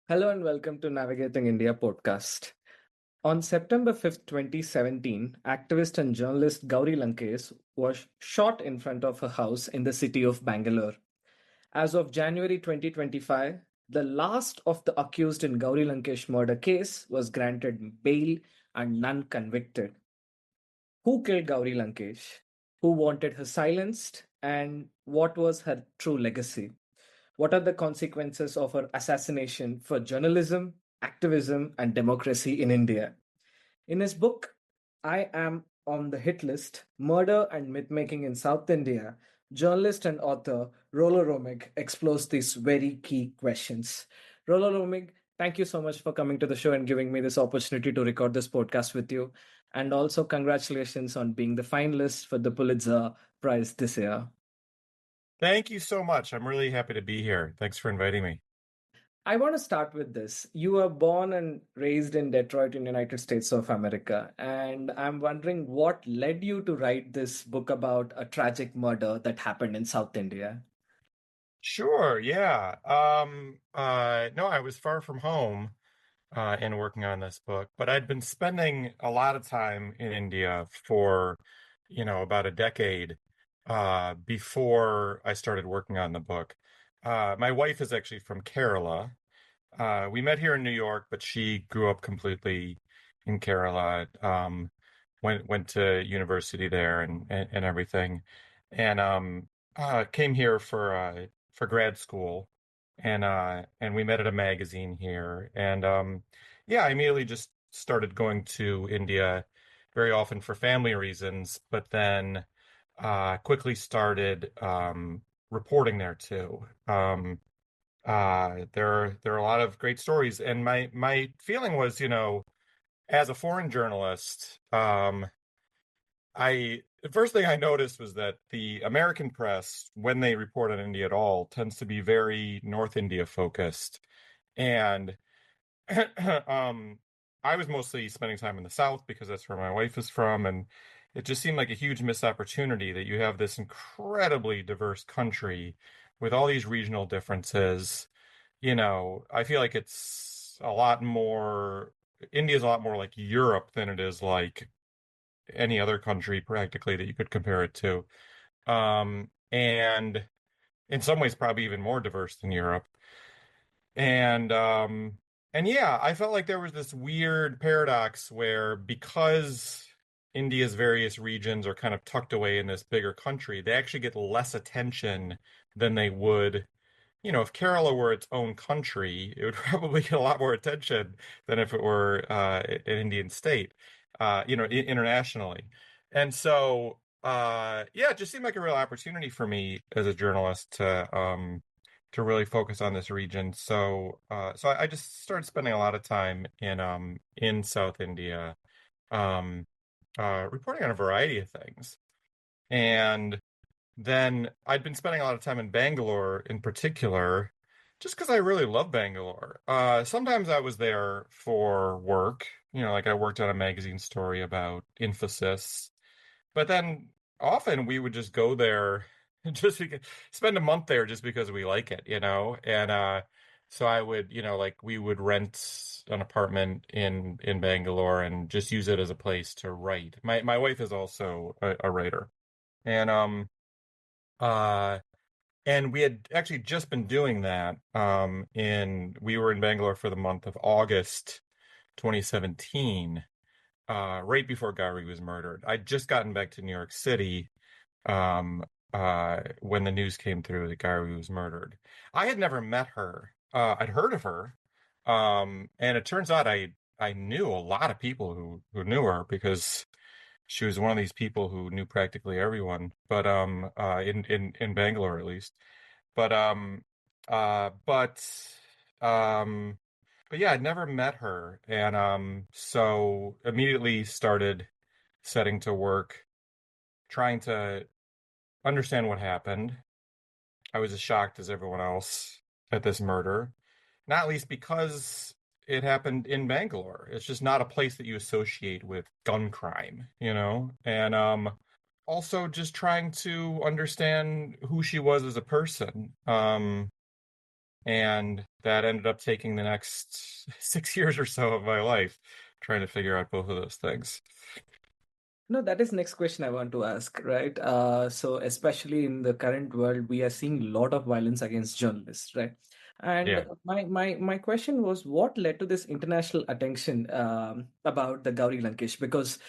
Hello and welcome to Navigating India podcast. On September 5th, 2017, activist and journalist Gauri Lankesh was shot in front of her house in the city of Bangalore. As of January 2025, the last of the accused in Gauri Lankesh murder case was granted bail and none convicted. Who killed Gauri Lankesh? Who wanted her silenced? And what was her true legacy? What are the consequences of her assassination for journalism, activism, and democracy in India? In his book, I Am on the Hit List Murder and Mythmaking in South India, journalist and author Rollo Romig explores these very key questions. Rollo Romig, thank you so much for coming to the show and giving me this opportunity to record this podcast with you. And also, congratulations on being the finalist for the Pulitzer Prize this year. Thank you so much. I'm really happy to be here. Thanks for inviting me. I want to start with this. You were born and raised in Detroit in United States of America, and I'm wondering what led you to write this book about a tragic murder that happened in South India. Sure, yeah. No, I was far from home in working on this book, but I'd been spending a lot of time in India for, about a decade before I started working on the book. My wife is actually from Kerala. We met here in New York, but she grew up completely in Kerala. Went to university there and everything, and came here for grad school, and we met at a magazine here, and yeah, I immediately just started going to India very often for family reasons, but then quickly started reporting there too. There are a lot of great stories, and my feeling was, as a foreign journalist, I the first thing I noticed was that the American press, when they report on India at all, tends to be very North India focused. And um, I was mostly spending time in the South because that's where my wife is from, and it just seemed like a huge missed opportunity that you have this incredibly diverse country with all these regional differences. I feel like India's a lot more like Europe than it is like any other country practically that you could compare it to. And in some ways probably even more diverse than Europe. And and yeah, I felt like there was this weird paradox where because India's various regions are kind of tucked away in this bigger country, they actually get less attention than they would. If Kerala were its own country, it would probably get a lot more attention than if it were an Indian state, internationally. And so, yeah, it just seemed like a real opportunity for me as a journalist to really focus on this region. So I just started spending a lot of time in South India, um, reporting on a variety of things. And then I'd been spending a lot of time in Bangalore in particular, just because I really love Bangalore. Sometimes I was there for work, like I worked on a magazine story about Infosys, but then often we would just go there spend a month there just because we like it, and so I would, like we would rent an apartment in Bangalore and just use it as a place to write. My wife is also a writer. And uh, and we had actually just been doing that. We were in Bangalore for the month of August 2017, right before Gauri was murdered. I'd just gotten back to New York City, when the news came through that Gauri was murdered. I had never met her. I'd heard of her, and it turns out I knew a lot of people who knew her because she was one of these people who knew practically everyone, but in Bangalore at least. But uh but um but yeah, I'd never met her, and so immediately started setting to work trying to understand what happened. I was as shocked as everyone else at this murder, not least because it happened in Bangalore. It's just not a place that you associate with gun crime, And also just trying to understand who she was as a person. And that ended up taking the next 6 years or so of my life trying to figure out both of those things. No, that is next question I want to ask, right? So especially in the current world, we are seeing a lot of violence against journalists, right? And Yeah. my question was, what led to this international attention about the Gauri Lankesh? Because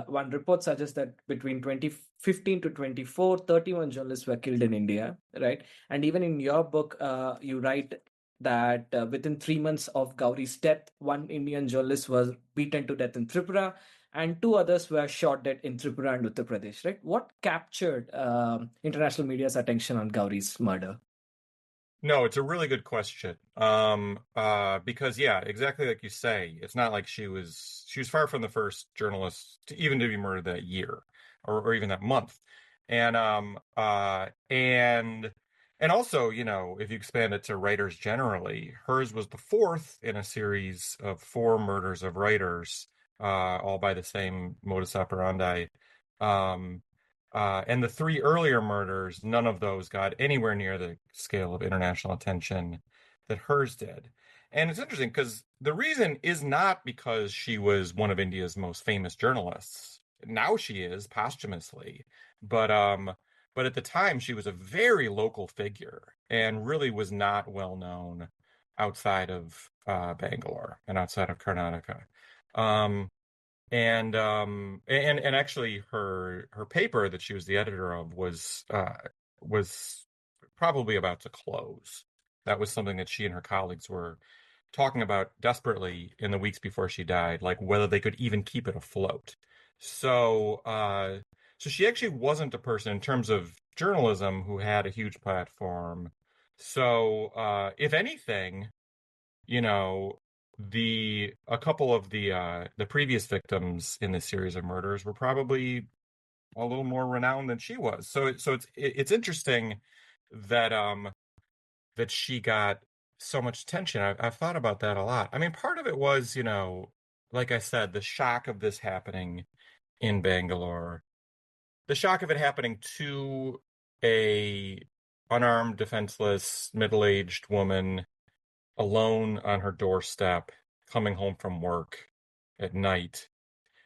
one report suggests that between 2015 to 24, 31 journalists were killed in India, right? And even in your book, you write that within 3 months of Gauri's death, one Indian journalist was beaten to death in Tripura and two others were shot dead in Tripura and Uttar Pradesh, right? What captured international media's attention on Gauri's murder? No, it's a really good question. Because yeah, exactly like you say, it's not like she was far from the first journalist to even to be murdered that year or even that month. And and also, if you expand it to writers generally, hers was the fourth in a series of four murders of writers, all by the same modus operandi. Um, and the three earlier murders, none of those got anywhere near the scale of international attention that hers did. And it's interesting because the reason is not because she was one of India's most famous journalists. Now she is posthumously, but at the time she was a very local figure and really was not well known outside of Bangalore and outside of Karnataka. Um, and actually her paper that she was the editor of was probably about to close. That was something that she and her colleagues were talking about desperately in the weeks before she died, like whether they could even keep it afloat. So she actually wasn't a person in terms of journalism who had a huge platform. So if anything, you know, the a couple of the previous victims in this series of murders were probably a little more renowned than she was. So it's interesting that that she got so much attention. I've thought about that a lot. I mean, part of it was, like I said, the shock of this happening in Bangalore, the shock of it happening to a unarmed, defenseless, middle-aged woman alone on her doorstep, coming home from work at night.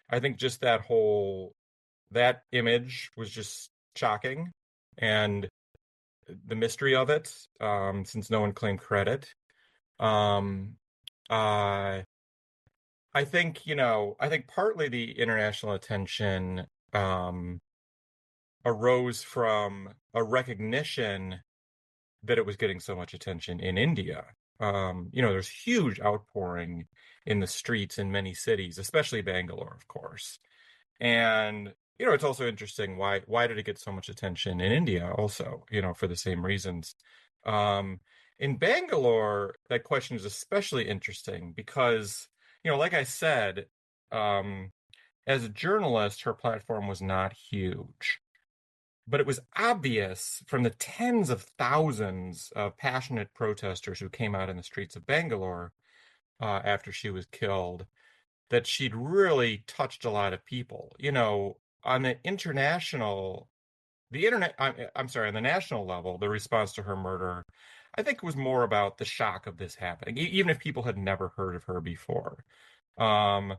I think just that image was just shocking, and the mystery of it, since no one claimed credit. Um, uh, I think partly the international attention arose from a recognition that it was getting so much attention in India. There's huge outpouring in the streets in many cities, especially Bangalore, of course. And it's also interesting why did it get so much attention in India also, for the same reasons. Um, in Bangalore, that question is especially interesting because, like I said, um, as a journalist, her platform was not huge. But it was obvious from the tens of thousands of passionate protesters who came out in the streets of Bangalore after she was killed that she'd really touched a lot of people. On the I'm sorry, on the national level, the response to her murder, I think was more about the shock of this happening, even if people had never heard of her before. Um,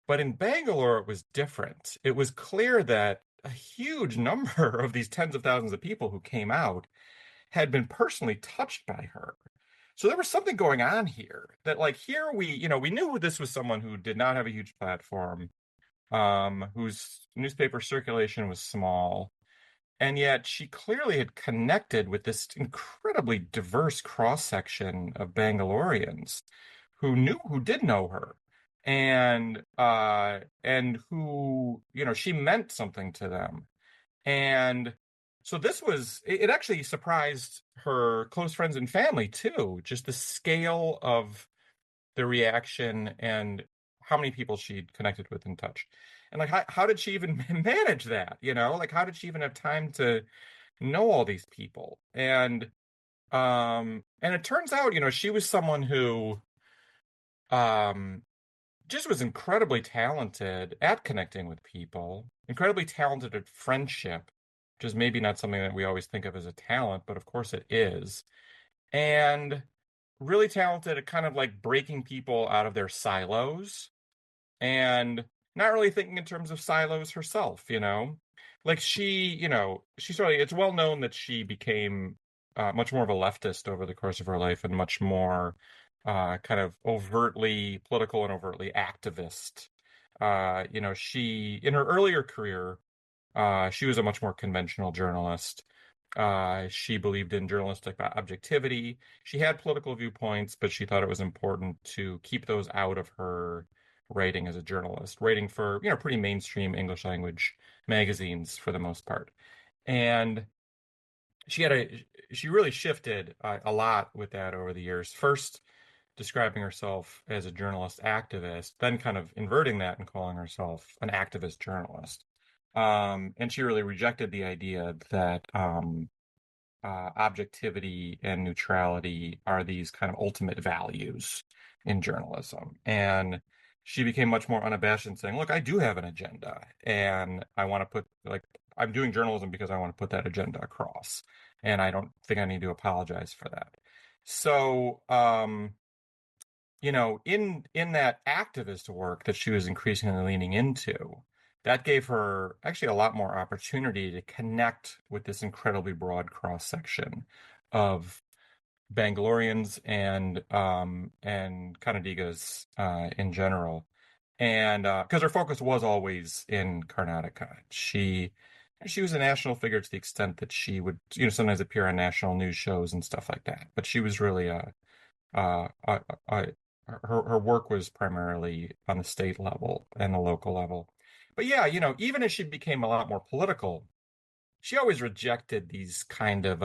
but in Bangalore, it was different. It was clear that a huge number of these tens of thousands of people who came out had been personally touched by her. So there was something going on here that, like, here we knew this was someone who did not have a huge platform, whose newspaper circulation was small, and yet she clearly had connected with this incredibly diverse cross-section of Bangaloreans who did know her and who, she meant something to them. And so it actually surprised her close friends and family too, just the scale of the reaction and how many people she'd connected with and touched. And like, how did she even manage that? Like, how did she even have time to know all these people? And it turns out, she was someone who, um, just was incredibly talented at connecting with people, incredibly talented at friendship, which is maybe not something that we always think of as a talent, but of course it is. And really talented at kind of like breaking people out of their silos and not really thinking in terms of silos herself, you know? Like she sort of, it's well known that she became much more of a leftist over the course of her life and much more kind of overtly political and overtly activist. She, in her earlier career, she was a much more conventional journalist. She believed in journalistic objectivity. She had political viewpoints, but she thought it was important to keep those out of her writing as a journalist, writing for, pretty mainstream English language magazines for the most part. And she had she really shifted a lot with that over the years. First, describing herself as a journalist activist, then kind of inverting that and calling herself an activist journalist. And she really rejected the idea that objectivity and neutrality are these kind of ultimate values in journalism. And she became much more unabashed in saying, look, I do have an agenda and I want to I'm doing journalism because I want to put that agenda across. And I don't think I need to apologize for that. So, in that activist work that she was increasingly leaning into, that gave her actually a lot more opportunity to connect with this incredibly broad cross section of Bangaloreans and Kannadigas in general, and because her focus was always in Karnataka, she was a national figure to the extent that she would sometimes appear on national news shows and stuff like that. But she was really uh, uh, uh, her work was primarily on the state level and the local level. But yeah, even as she became a lot more political, she always rejected these kind of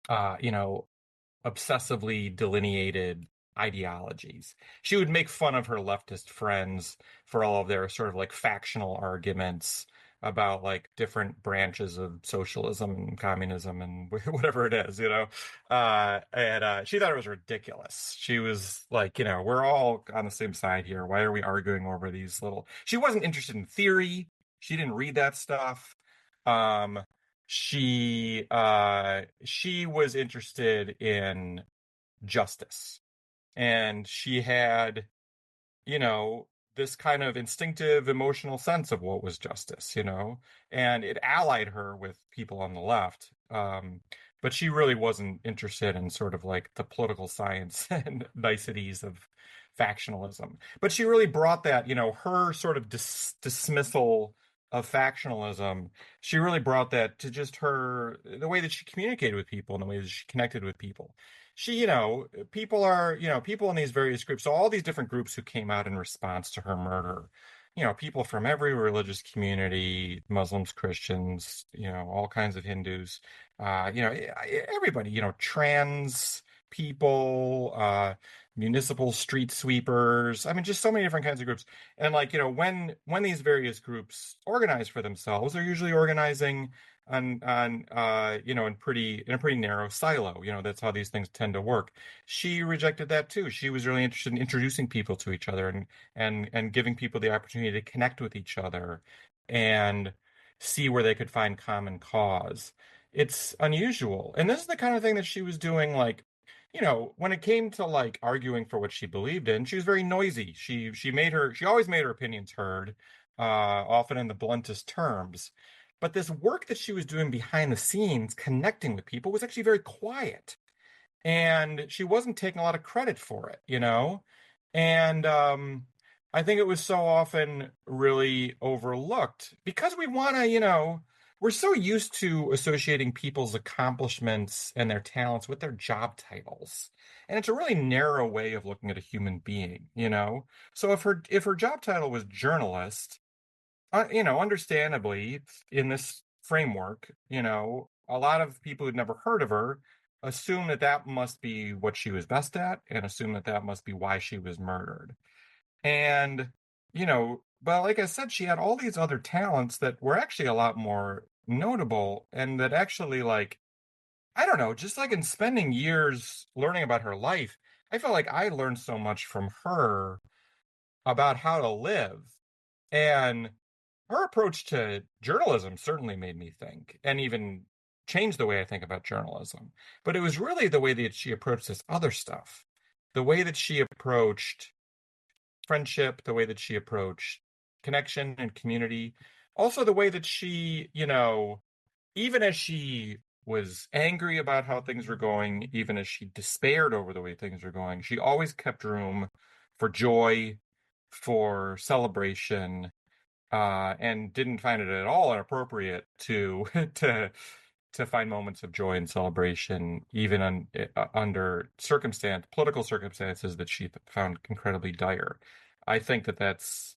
uh, you know, obsessively delineated ideologies. She would make fun of her leftist friends for all of their sort of like factional arguments about like different branches of socialism and communism and whatever it is, and she thought it was ridiculous. She was like, we're all on the same side here. Why are we arguing over these little? She wasn't interested in theory. She didn't read that stuff. Um, she was interested in justice, and she had, you know, this kind of instinctive emotional sense of what was justice, and it allied her with people on the left. But she really wasn't interested in sort of like the political science and niceties of factionalism. But she really brought that, her sort of dismissal of factionalism, she really brought that to just the way that she communicated with people and the way that she connected with people. People in these various groups, so all these different groups who came out in response to her murder, people from every religious community, Muslims, Christians, all kinds of Hindus, everybody, trans people, municipal street sweepers. I mean, just so many different kinds of groups. And like, when these various groups organize for themselves, they're usually organizing in a pretty narrow silo. That's how these things tend to work. She rejected that too. She was really interested in introducing people to each other and giving people the opportunity to connect with each other and see where they could find common cause. It's unusual. And this is the kind of thing that she was doing, like, when it came to like arguing for what she believed in, she was very noisy. She always made her opinions heard, often in the bluntest terms. But this work that she was doing behind the scenes, connecting with people, was actually very quiet. And she wasn't taking a lot of credit for it. And I think it was so often really overlooked because we're so used to associating people's accomplishments and their talents with their job titles. And it's a really narrow way of looking at a human being. So if her job title was journalist, understandably, in this framework, a lot of people who'd never heard of her assume that that must be what she was best at and assume that that must be why she was murdered. And, but like I said, she had all these other talents that were actually a lot more notable and that actually, like, I don't know, just like in spending years learning about her life, I felt like I learned so much from her about how to live. And her approach to journalism certainly made me think, and even changed the way I think about journalism. But it was really the way that she approached this other stuff, the way that she approached friendship, the way that she approached connection and community, also the way that she, even as she was angry about how things were going, even as she despaired over the way things were going, she always kept room for joy, for celebration, and didn't find it at all inappropriate to to find moments of joy and celebration, even under political circumstances that she found incredibly dire. I think that it's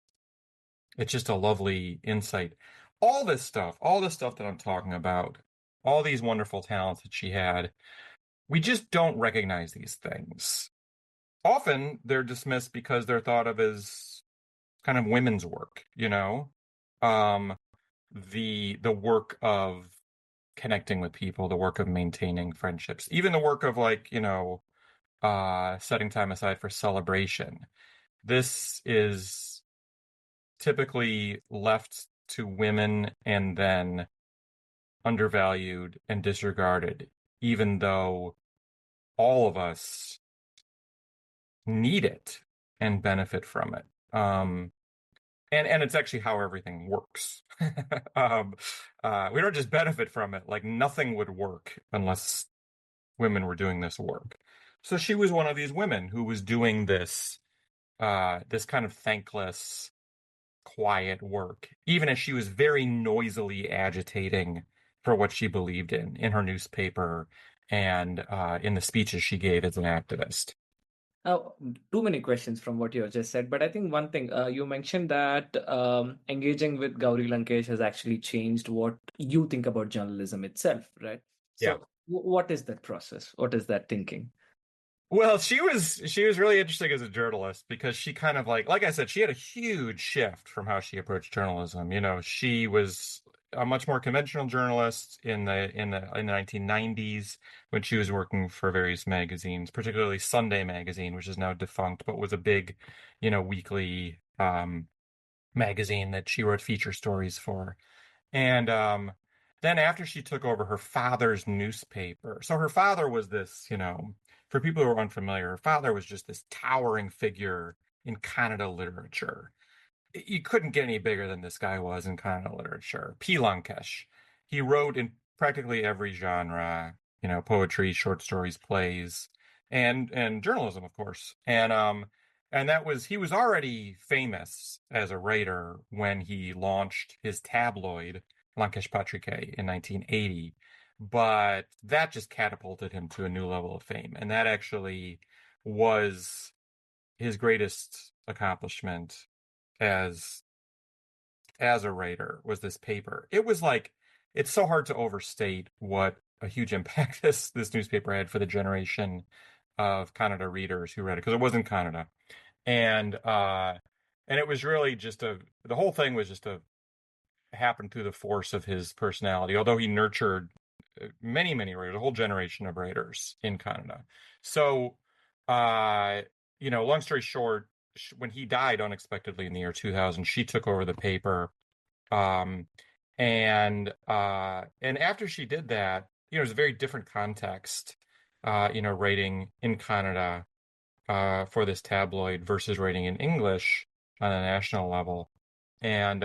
just a lovely insight. All this stuff that I'm talking about, all these wonderful talents that she had, we just don't recognize these things. Often they're dismissed because they're thought of as kind of women's work, Um, the work of connecting with people, the work of maintaining friendships, even the work of setting time aside for celebration. This is typically left to women and then undervalued and disregarded, even though all of us need it and benefit from it. And it's actually how everything works. We don't just benefit from it, like nothing would work unless women were doing this work. So she was one of these women who was doing this kind of thankless, quiet work, even as she was very noisily agitating for what she believed in her newspaper and in the speeches she gave as an activist. Oh, too many questions from what you have just said, but I think one thing you mentioned that engaging with Gauri Lankesh has actually changed what you think about journalism itself, right? Yeah. So, what is that process? What is that thinking? Well, she was really interesting as a journalist because she kind of like I said, she had a huge shift from how she approached journalism. She was a much more conventional journalist in the 1990s when she was working for various magazines, particularly Sunday Magazine, which is now defunct, but was a big, weekly magazine that she wrote feature stories for. And then after she took over her father's newspaper, so her father was this, for people who are unfamiliar, her father was just this towering figure in Kannada literature. You couldn't get any bigger than this guy was in Kannada literature. P. Lankesh. He wrote in practically every genre, poetry, short stories, plays, and journalism, of course. And he was already famous as a writer when he launched his tabloid, Lankesh Patrike, in 1980. But that just catapulted him to a new level of fame. And that actually was his greatest accomplishment as a writer, was this paper. It's so hard to overstate what a huge impact this newspaper had for the generation of Kannada readers who read it, because it was in Kannada. And it was really the whole thing was just a happened through the force of his personality, although he nurtured many, many writers, a whole generation of writers in Kannada. So, long story short, when he died unexpectedly in the year 2000, she took over the paper. Um, and after she did that, it was a very different context, writing in Kannada for this tabloid versus writing in English on a national level. And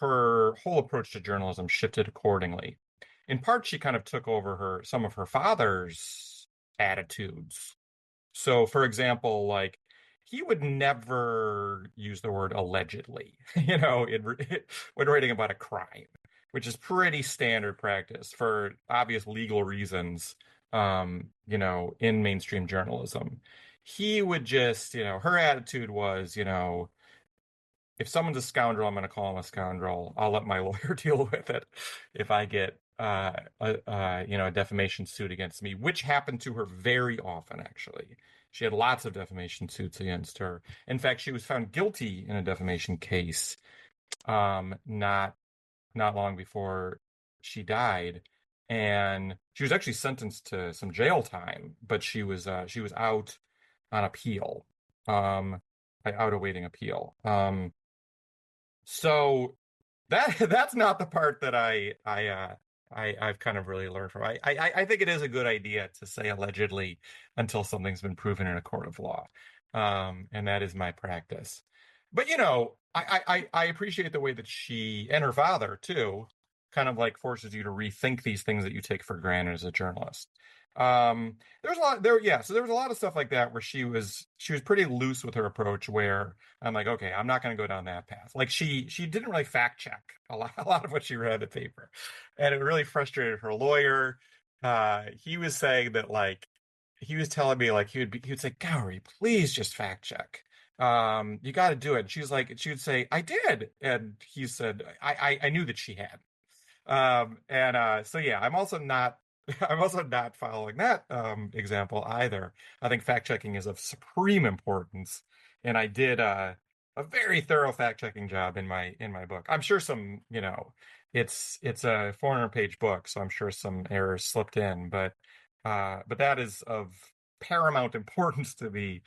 her whole approach to journalism shifted accordingly. In part, she kind of took over some of her father's attitudes. So, for example, like he would never use the word allegedly, when writing about a crime, which is pretty standard practice for obvious legal reasons, in mainstream journalism. He would just, her attitude was, if someone's a scoundrel, I'm going to call him a scoundrel. I'll let my lawyer deal with it if I get a defamation suit against me, which happened to her very often, actually. She had lots of defamation suits against her. In fact, she was found guilty in a defamation case not long before she died, and she was actually sentenced to some jail time, but she was out on appeal, out awaiting appeal. So that's not the part that I I've kind of really learned from. I think it is a good idea to say allegedly until something's been proven in a court of law, and that is my practice. But I appreciate the way that she and her father too, kind of like forces you to rethink these things that you take for granted as a journalist. There's a lot there, yeah. So there was a lot of stuff like that where she was pretty loose with her approach. Where I'm like, okay, I'm not going to go down that path. Like she didn't really fact check a lot of what she read in the paper, and it really frustrated her lawyer. He was saying that like he was telling me like he would say, Gowrie, please just fact check. You got to do it. And she would say, I did, and he said, I knew that she had. And so yeah, I'm also not I'm also not following that example either. I think fact checking is of supreme importance, and I did a very thorough fact checking job in my book. I'm sure some, it's a 400-page book, so I'm sure some errors slipped in, but that is of paramount importance to be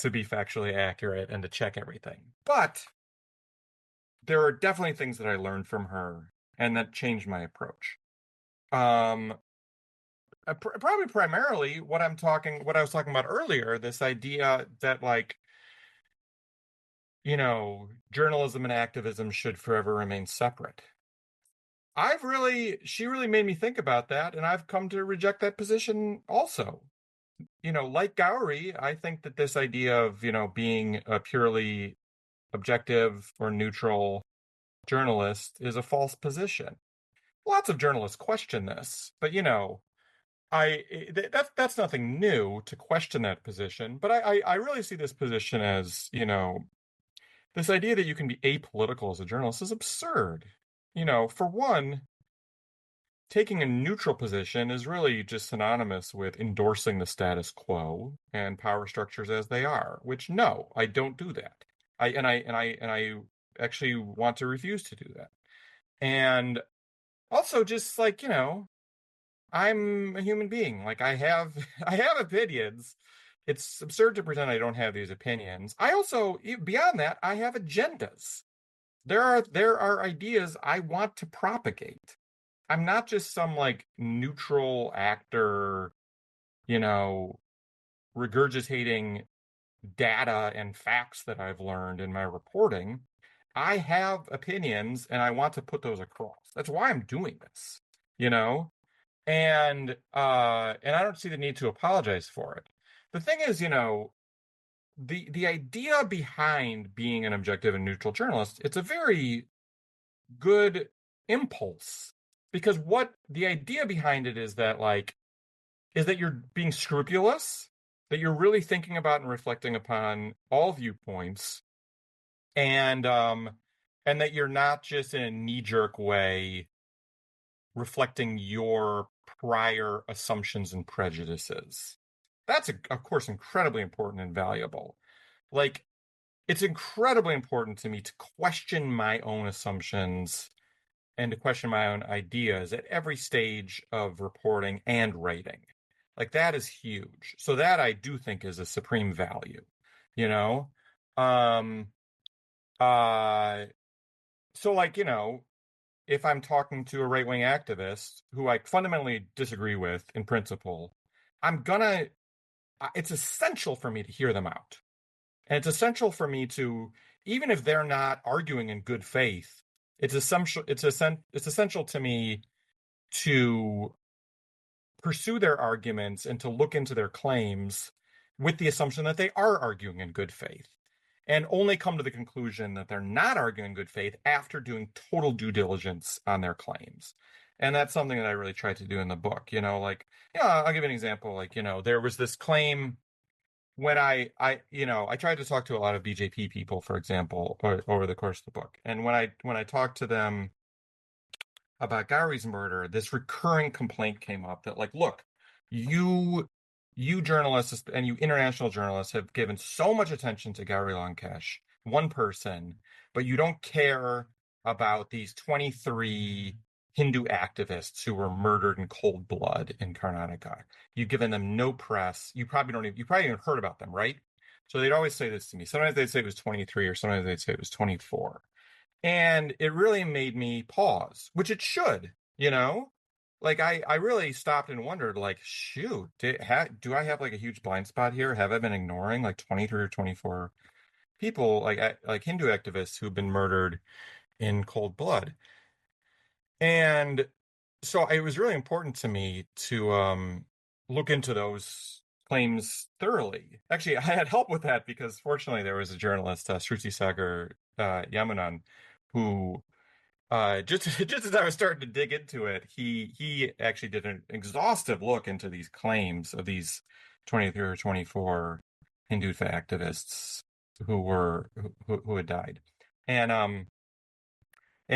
factually accurate and to check everything. But there are definitely things that I learned from her and that changed my approach. Um, Probably primarily what I was talking about earlier, this idea that like, journalism and activism should forever remain separate. She really made me think about that, and I've come to reject that position also. Like Gowrie, I think that this idea of, being a purely objective or neutral journalist is a false position. Lots of journalists question this, but that's nothing new to question that position, but I really see this position as, this idea that you can be apolitical as a journalist is absurd. For one, taking a neutral position is really just synonymous with endorsing the status quo and power structures as they are, which no, I don't do that. I actually want to refuse to do that. And also just like, I'm a human being. Like I have I have opinions. It's absurd to pretend I don't have these opinions. I also, beyond that, I have agendas. There are ideas I want to propagate. I'm not just some like neutral actor, you know, regurgitating data and facts that I've learned in my reporting. I have opinions and I want to put those across. That's why I'm doing this, you know? And I don't see the need to apologize for it. The thing is, the idea behind being an objective and neutral journalist, it's a very good impulse because what the idea behind it is that you're being scrupulous, that you're really thinking about and reflecting upon all viewpoints, and that you're not just in a knee-jerk way reflecting your prior assumptions and prejudices. That's, of course, incredibly important and valuable. Like, it's incredibly important to me to question my own assumptions and to question my own ideas at every stage of reporting and writing. Like, that is huge. So, that I do think is a supreme value, you know? Um, uh, so, like, if I'm talking to a right wing activist who I fundamentally disagree with in principle, it's essential for me to hear them out. And it's essential for me to, even if they're not arguing in good faith, it's essential to me to pursue their arguments and to look into their claims with the assumption that they are arguing in good faith and only come to the conclusion that they're not arguing in good faith after doing total due diligence on their claims. And that's something that I really tried to do in the book. I'll give you an example. Like, there was this claim when I tried to talk to a lot of BJP people, for example, over the course of the book. And when I talked to them about Gauri's murder, this recurring complaint came up that like, look, you you journalists and you international journalists have given so much attention to Gauri Lankesh, one person, but you don't care about these 23 Hindu activists who were murdered in cold blood in Karnataka. You've given them no press. You probably even heard about them, right? So they'd always say this to me. Sometimes they'd say it was 23, or sometimes they'd say it was 24. And it really made me pause, which it should, you know? like I really stopped and wondered, like, shoot, do I have like a huge blind spot here? Have I been ignoring like 23 or 24 people, like Hindu activists who've been murdered in cold blood? And so it was really important to me to look into those claims thoroughly. Actually, I had help with that because fortunately there was a journalist, Shruti Sagar Yamunan, who just just as I was starting to dig into it, he actually did an exhaustive look into these claims of these 23 or 24 Hindu activists who had died. And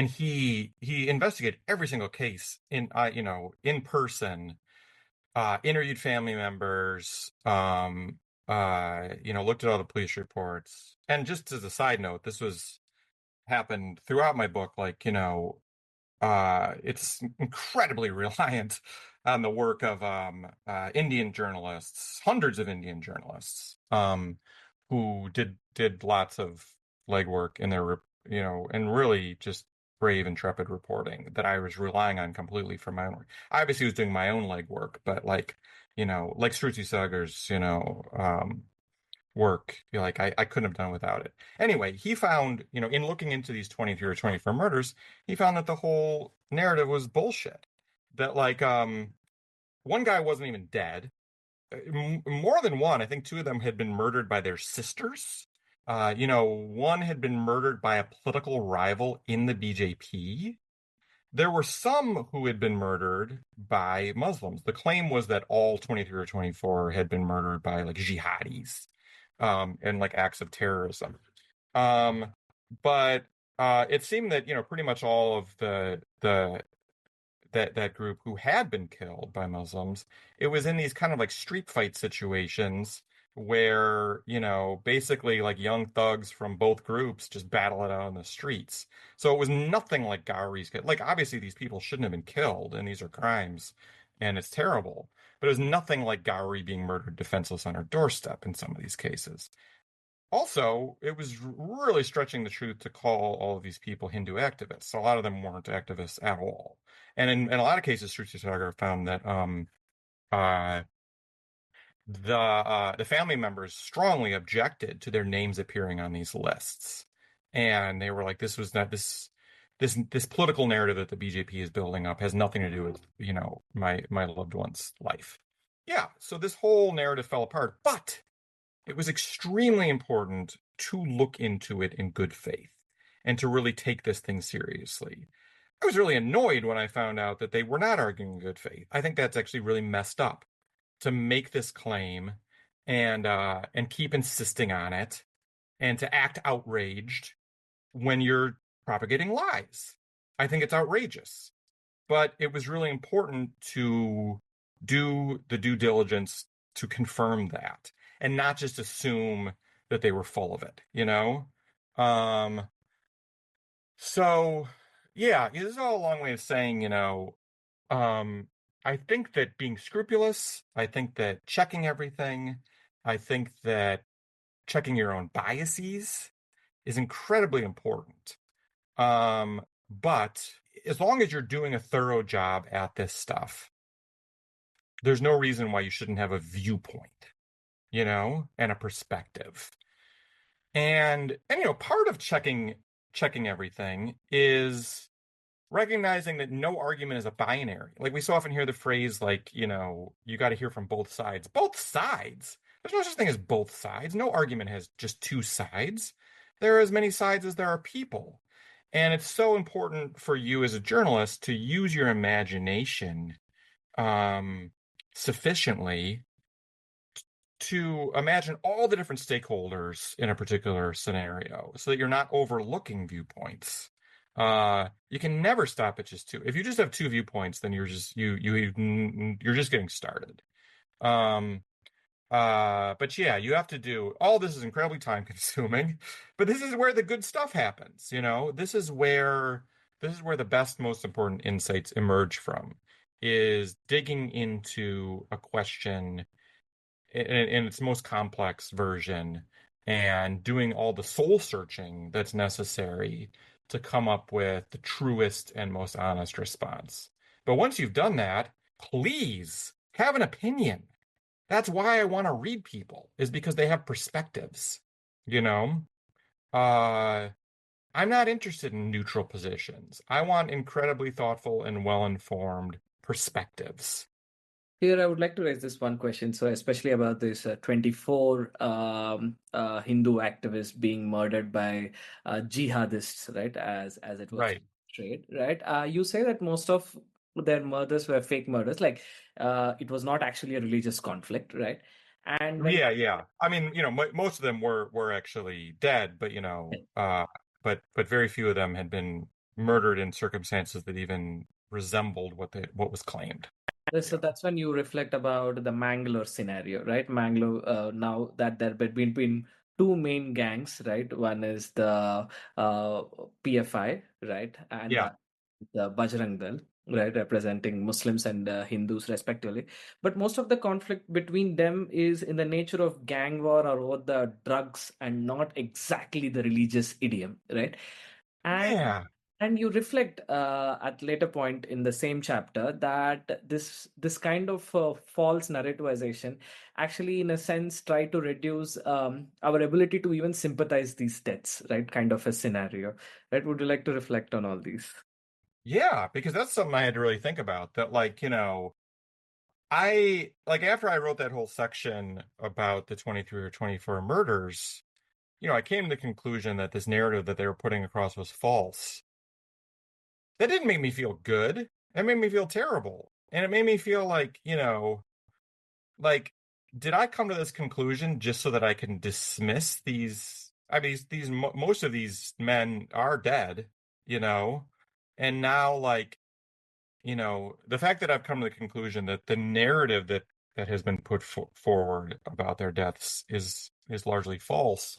he investigated every single case in in person, interviewed family members, looked at all the police reports. And just as a side note, this was happened throughout my book, like, it's incredibly reliant on the work of Indian journalists, hundreds of Indian journalists, who did lots of legwork in their, and really just brave, intrepid reporting that I was relying on completely for my own work. I obviously was doing my own legwork, but like, like Shruti Sagar's, work, like I couldn't have done without it. Anyway, he found, in looking into these 23 or 24 murders, he found that the whole narrative was bullshit. That like one guy wasn't even dead. More than one, I think two of them had been murdered by their sisters. One had been murdered by a political rival in the BJP. There were some who had been murdered by Muslims. The claim was that all 23 or 24 had been murdered by like jihadis, and like acts of terrorism. Um, but it seemed that, pretty much all of the that group who had been killed by Muslims, it was in these kind of like street fight situations where, basically like young thugs from both groups just battle it out on the streets. So it was nothing like Gauri's. Like, obviously, these people shouldn't have been killed, and these are crimes, and it's terrible. But it was nothing like Gauri being murdered defenseless on her doorstep in some of these cases. Also, it was really stretching the truth to call all of these people Hindu activists. A lot of them weren't activists at all. And in a lot of cases, Sruti Sagar found that uh, the family members strongly objected to their names appearing on these lists, and they were like, "This was not this political narrative that the BJP is building up has nothing to do with my loved one's life." Yeah, so this whole narrative fell apart, but it was extremely important to look into it in good faith and to really take this thing seriously. I was really annoyed when I found out that they were not arguing in good faith. I think that's actually really messed up to make this claim and keep insisting on it and to act outraged when you're propagating lies. I think it's outrageous. But it was really important to do the due diligence to confirm that and not just assume that they were full of it? Um, so yeah, this is all a long way of saying, um, I think that being scrupulous, I think that checking everything, I think that checking your own biases is incredibly important. But as long as you're doing a thorough job at this stuff, there's no reason why you shouldn't have a viewpoint, and a perspective. And part of checking everything is recognizing that no argument is a binary. Like, we so often hear the phrase, like, you got to hear from both sides. Both sides? There's no such thing as both sides. No argument has just two sides. There are as many sides as there are people. And it's so important for you as a journalist to use your imagination um, sufficiently to imagine all the different stakeholders in a particular scenario so that you're not overlooking viewpoints. You can never stop at just two. If you just have two viewpoints, then you're just getting started. Um, but yeah, you have to do all this is incredibly time consuming, but this is where the good stuff happens. This is where the best, most important insights emerge from, is digging into a question in its most complex version and doing all the soul searching that's necessary to come up with the truest and most honest response. But once you've done that, please have an opinion. That's why I want to read people, is because they have perspectives, you know? Uh, I'm not interested in neutral positions. I want incredibly thoughtful and well-informed perspectives. Here, I would like to raise this one question. So, especially about this 24 Hindu activists being murdered by jihadists, right? As it was Right. portrayed, right? You say that most of their murders were fake murders, like it was not actually a religious conflict, right? And when Yeah, yeah. I mean, most of them were actually dead, but but very few of them had been murdered in circumstances that even resembled what was claimed. So Yeah. that's when you reflect about the Mangalore scenario, right? Mangalore, now that there have been two main gangs, right? One is the PFI, right? And Yeah. the Bajrang Dal, right? Representing Muslims and Hindus respectively. But most of the conflict between them is in the nature of gang war or over the drugs and not exactly the religious idiom, right? And Yeah. and you reflect at later point in the same chapter that this kind of false narrativization actually, in a sense, try to reduce our ability to even sympathize these deaths, right? Kind of a scenario, right? Would you like to reflect on all these? Yeah, because that's something I had to really think about that I like after I wrote that whole section about the 23 or 24 murders, I came to the conclusion that this narrative that they were putting across was false. That didn't make me feel good. It made me feel terrible. And it made me feel like, like, did I come to this conclusion just so that I can dismiss these? I mean, most of these men are dead, you know, and now, like, the fact that I've come to the conclusion that the narrative that has been put forward about their deaths is largely false.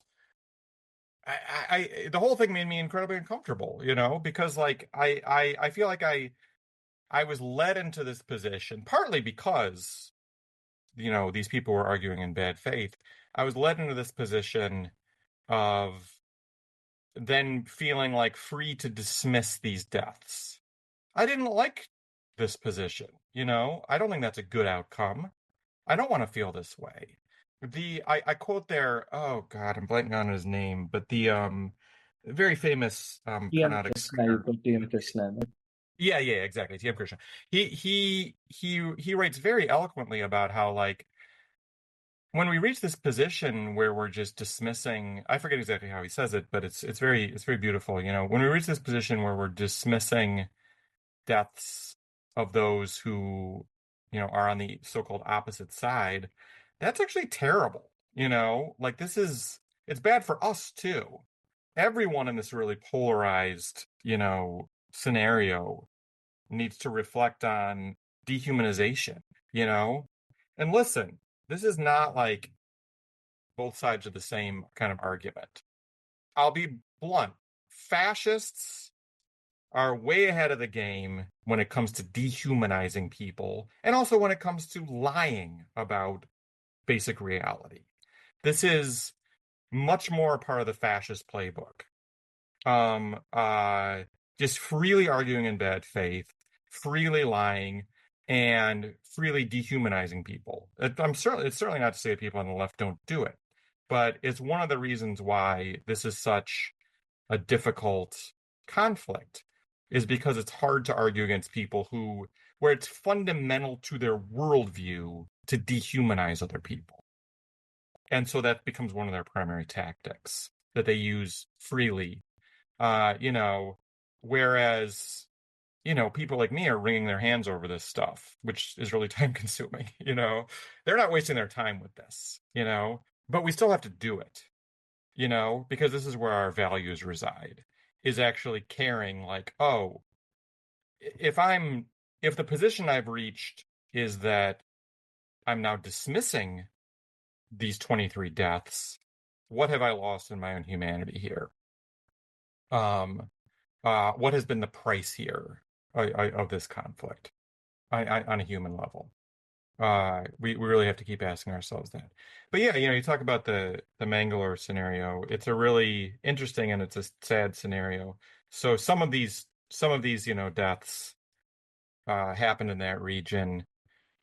The whole thing made me incredibly uncomfortable, because like I feel like I was led into this position partly because these people were arguing in bad faith. I was led into this position of then feeling like free to dismiss these deaths. I didn't like this position, I don't think that's a good outcome. I don't want to feel this way. I quote there, oh God, I'm blanking on his name, but the very famous TM Carnatic Krishna, you singer. put TM Krishna. Yeah, yeah, exactly. T.M. Krishna. He writes very eloquently about how like when we reach this position where we're just dismissing, I forget exactly how he says it, but it's very beautiful. When we reach this position where we're dismissing deaths of those who, are on the so-called opposite side, that's actually terrible. Like it's bad for us too. Everyone in this really polarized, scenario needs to reflect on dehumanization, you know? And listen, this is not like both sides of the same kind of argument. I'll be blunt. Fascists are way ahead of the game when it comes to dehumanizing people and also when it comes to lying about basic reality. This is much more a part of the fascist playbook. Um, uh, just freely arguing in bad faith, freely lying, and freely dehumanizing people. It's certainly not to say that people on the left don't do it, but it's one of the reasons why this is such a difficult conflict is because it's hard to argue against people where it's fundamental to their worldview to dehumanize other people. And so that becomes one of their primary tactics that they use freely. Uh, you know, whereas, people like me are wringing their hands over this stuff, which is really time consuming, They're not wasting their time with this, but we still have to do it, because this is where our values reside, is actually caring like, oh, if I'm if the position I've reached is that I'm now dismissing these 23 deaths, what have I lost in my own humanity here? Um, what has been the price here of this conflict on a human level? We really have to keep asking ourselves that. But yeah, you talk about the Mangalore scenario. It's a really interesting and it's a sad scenario. So some of these deaths happened in that region.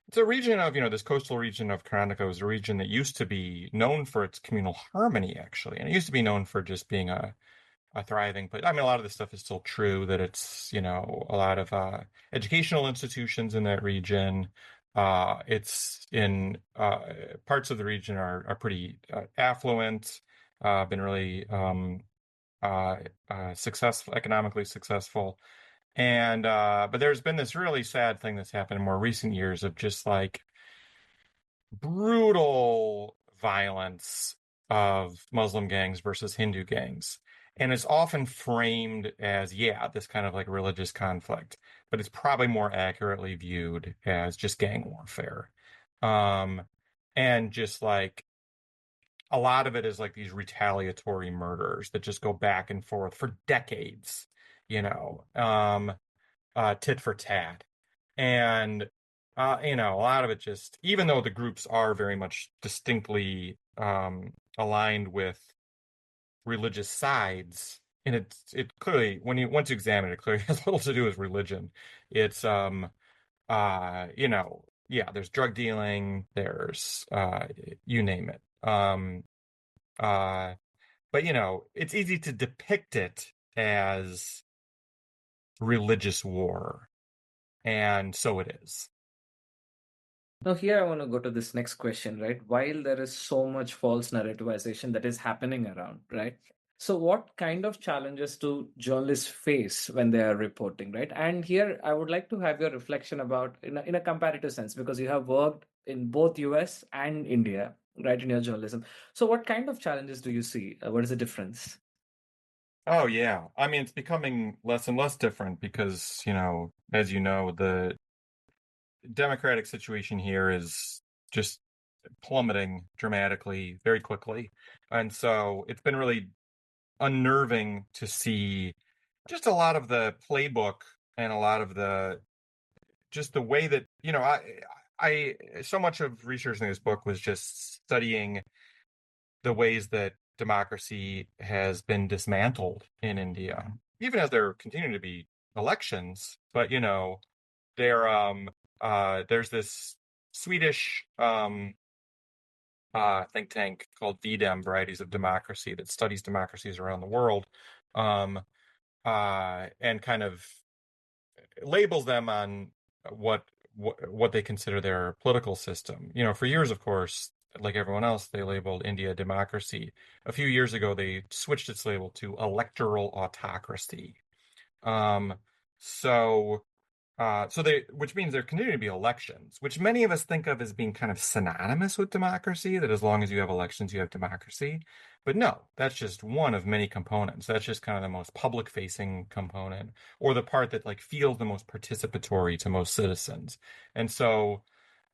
It's a region of, this coastal region of Karnataka was a region that used to be known for its communal harmony, actually. And it used to be known for just being a thriving, but I mean, a lot of this stuff is still true, that it's, a lot of educational institutions in that region. It's in parts of the region are pretty affluent, been really successful, economically successful. And but there's been this really sad thing that's happened in more recent years of just like brutal violence of Muslim gangs versus Hindu gangs. And it's often framed as, yeah, this kind of like religious conflict, but it's probably more accurately viewed as just gang warfare. Um, and just like a lot of it is like these retaliatory murders that just go back and forth for decades, tit for tat. And a lot of it just, even though the groups are very much distinctly aligned with religious sides, and it clearly, when you once you examine it, it clearly has little to do with religion. It's yeah, there's drug dealing, there's you name it. Uh, but it's easy to depict it as religious war, and so it is. Now, here I want to go to this next question, right? While there is so much false narrativization that is happening around, right? So, what kind of challenges do journalists face when they are reporting, right? And here I would like to have your reflection about in a comparative sense, because you have worked in both US and India, right, in your journalism. So, what kind of challenges do you see? What is the difference? Oh yeah. I mean, it's becoming less and less different because, as you know, the democratic situation here is just plummeting dramatically very quickly. And so it's been really unnerving to see just a lot of the playbook and a lot of the just the way that, I so much of researching this book was just studying the ways that democracy has been dismantled in India, even as there continue to be elections. But there's this Swedish think tank called VDEM, Varieties of Democracy, that studies democracies around the world, um, and kind of labels them on what they consider their political system. For years, of course, like everyone else, they labeled India democracy. A few years ago, they switched its label to electoral autocracy. Um, so which means there continue to be elections, which many of us think of as being kind of synonymous with democracy, that as long as you have elections, you have democracy. But no, that's just one of many components. That's just kind of the most public facing component, or the part that like feels the most participatory to most citizens. And so,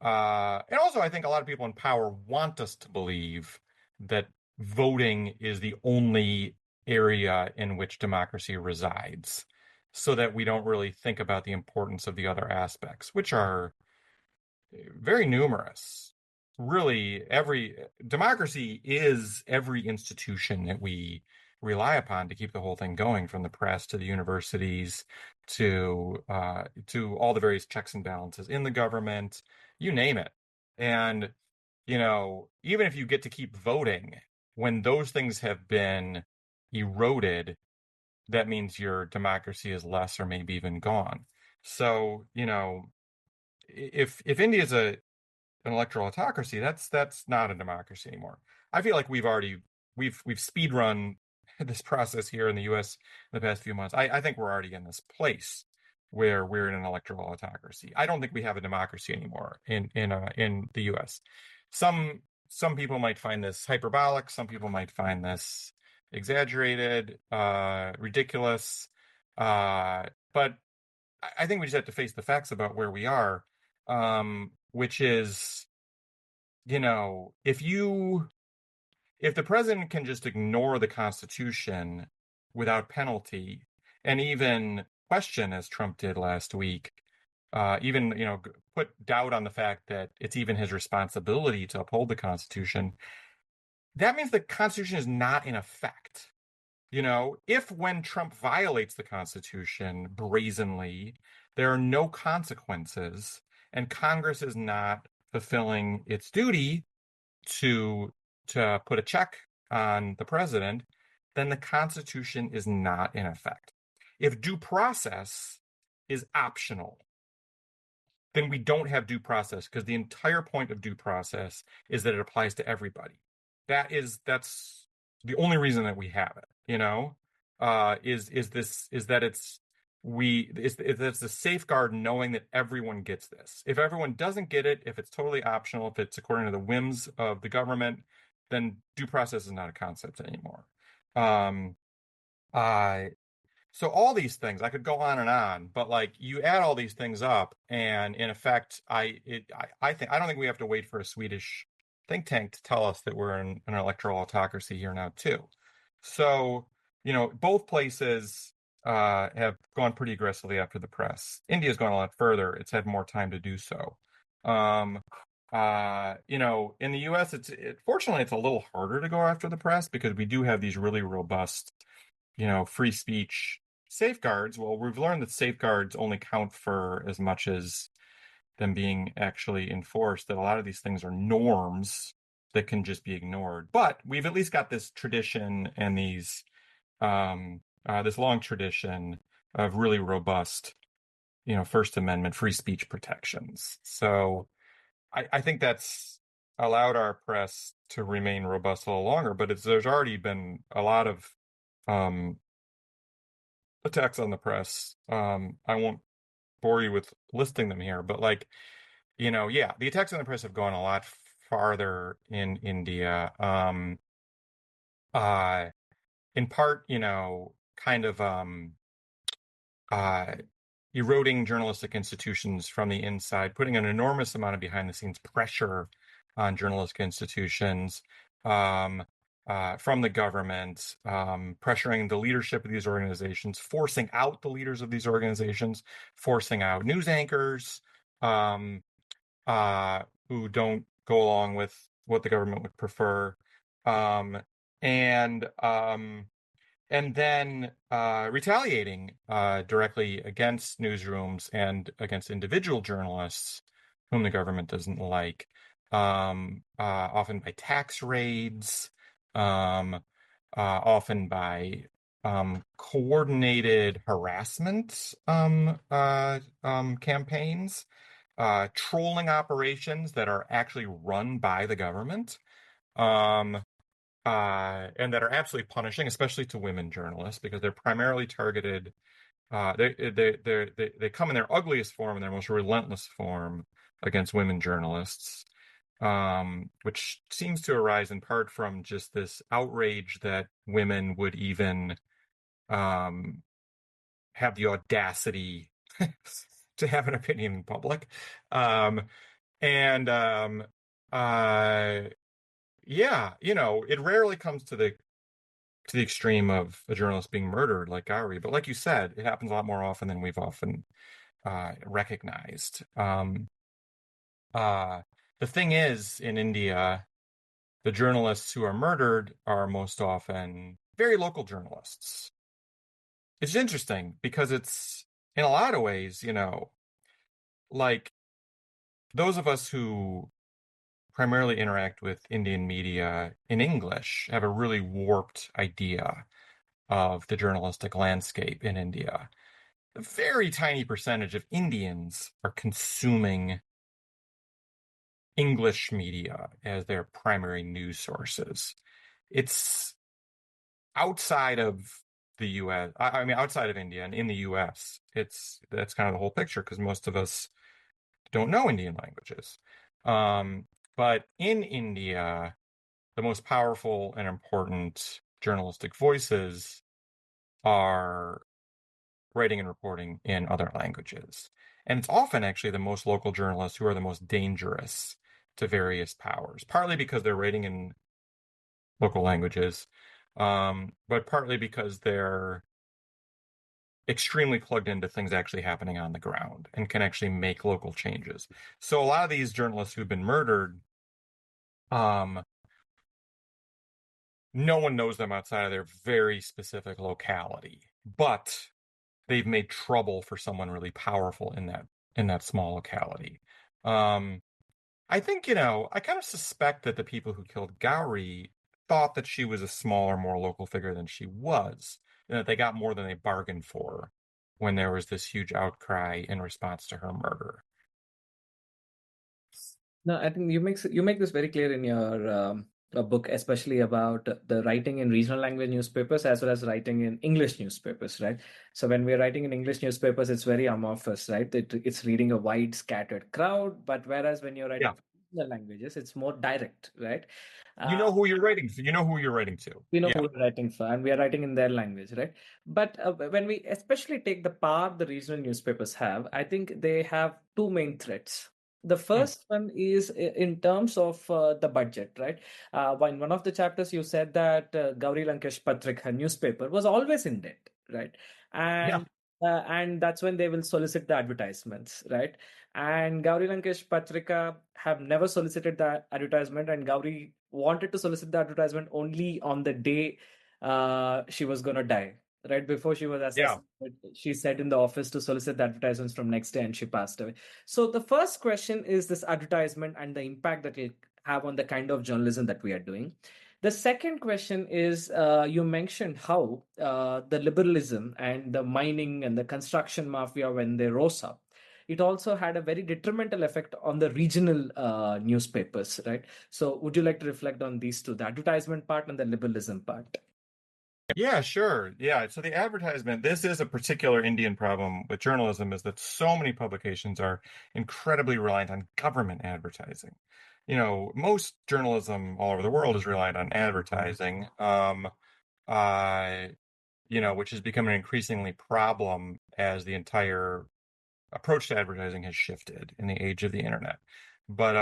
and also I think a lot of people in power want us to believe that voting is the only area in which democracy resides, so that we don't really think about the importance of the other aspects, which are very numerous. Really, every democracy is every institution that we rely upon to keep the whole thing going, from the press to the universities to all the various checks and balances in the government, you name it. And even if you get to keep voting, when those things have been eroded, that means your democracy is less or maybe even gone. So, if India is an electoral autocracy, that's not a democracy anymore. I feel like we've speed run this process here in the US in the past few months. I think we're already in this place where we're in an electoral autocracy. I don't think we have a democracy anymore in the US. Some people might find this hyperbolic, some people might find this exaggerated, ridiculous. But I think we just have to face the facts about where we are, which is, if the president can just ignore the Constitution without penalty, and even question, as Trump did last week, even, put doubt on the fact that it's even his responsibility to uphold the Constitution, that means the Constitution is not in effect. If when Trump violates the Constitution brazenly, there are no consequences, and Congress is not fulfilling its duty to put a check on the president, then the Constitution is not in effect. If due process is optional, then we don't have due process, because the entire point of due process is that it applies to everybody. That's the only reason that we have it, is that it's a safeguard, knowing that everyone gets this. If everyone doesn't get it, if it's totally optional, if it's according to the whims of the government, then due process is not a concept anymore. Um, uh, so all these things, I could go on, but like you add all these things up, and in effect, I don't think we have to wait for a Swedish think tank to tell us that we're in an electoral autocracy here now too. So, both places have gone pretty aggressively after the press. India's gone a lot further. It's had more time to do so. Um, in the US, fortunately it's a little harder to go after the press, because we do have these really robust, free speech safeguards. Well, we've learned that safeguards only count for as much as them being actually enforced, that a lot of these things are norms that can just be ignored. But we've at least got this tradition and this long tradition of really robust, First Amendment free speech protections. So I think that's allowed our press to remain robust a little longer, but there's already been a lot of um, attacks on the press. I won't bore you with listing them here, but yeah, the attacks on the press have gone a lot farther in India. Uh, in part, kind of uh, eroding journalistic institutions from the inside, putting an enormous amount of behind the scenes pressure on journalistic institutions um, from the government, pressuring the leadership of these organizations, forcing out the leaders of these organizations, forcing out news anchors um, who don't go along with what the government would prefer. Um, and then retaliating directly against newsrooms and against individual journalists whom the government doesn't like, often by tax raids, um, often by coordinated harassment campaigns, trolling operations that are actually run by the government. Um, and that are absolutely punishing, especially to women journalists, because they're primarily targeted. They come in their ugliest form and their most relentless form against women journalists, which seems to arise in part from just this outrage that women would even have the audacity to have an opinion in public, and yeah, it rarely comes to the extreme of a journalist being murdered like Gauri, but like you said, it happens a lot more often than we've often recognized. Uh, the thing is, in India, the journalists who are murdered are most often very local journalists. It's interesting because it's, in a lot of ways, like those of us who primarily interact with Indian media in English have a really warped idea of the journalistic landscape in India. A very tiny percentage of Indians are consuming English media as their primary news sources. It's outside of the US, I mean, outside of India and in the US, that's kind of the whole picture, because most of us don't know Indian languages. But in India, the most powerful and important journalistic voices are writing and reporting in other languages. And it's often actually the most local journalists who are the most dangerous to various powers, partly because they're writing in local languages, but partly because they're extremely plugged into things actually happening on the ground and can actually make local changes. So a lot of these journalists who've been murdered, um, no one knows them outside of their very specific locality. But they've made trouble for someone really powerful in that small locality. Um, I think, I kind of suspect that the people who killed Gowrie thought that she was a smaller, more local figure than she was, and that they got more than they bargained for when there was this huge outcry in response to her murder. No, I think you make this very clear in your book, especially about the writing in regional language newspapers as well as writing in English newspapers, right? So when we're writing in English newspapers, it's very amorphous, right? It's reading a wide scattered crowd, but whereas when you're writing Yeah. for regional languages, it's more direct, right? You Uh, know who you're writing to. You know who you're writing to. we know who Yeah. we're writing for, and we are writing in their language, right? But when we especially take the power the regional newspapers have, I think they have two main threats. The Hmm. first one is in terms of the budget, right? In one of the chapters, you said that Gauri Lankesh Patrik, her newspaper, was always in debt, right? Yeah. And that's when they will solicit the advertisements, right? And Gauri Lankesh Patrika have never solicited the advertisement, and Gauri wanted to solicit the advertisement only on the day she was gonna die. Right before she was Yeah. assassinated, she said in the office to solicit the advertisements from next day, and she passed away. So the first question is this advertisement and the impact that it have on the kind of journalism that we are doing. The second question is you mentioned how the liberalism and the mining and the construction mafia, when they rose up, it also had a very detrimental effect on the regional newspapers, right? So, would you like to reflect on these two, the advertisement part and the liberalism part? Yeah, sure. Yeah. So the advertisement, this is a particular Indian problem with journalism, is that so many publications are incredibly reliant on government advertising. Most journalism all over the world is reliant on advertising, uh, which has become an increasingly problem as the entire approach to advertising has shifted in the age of the internet. But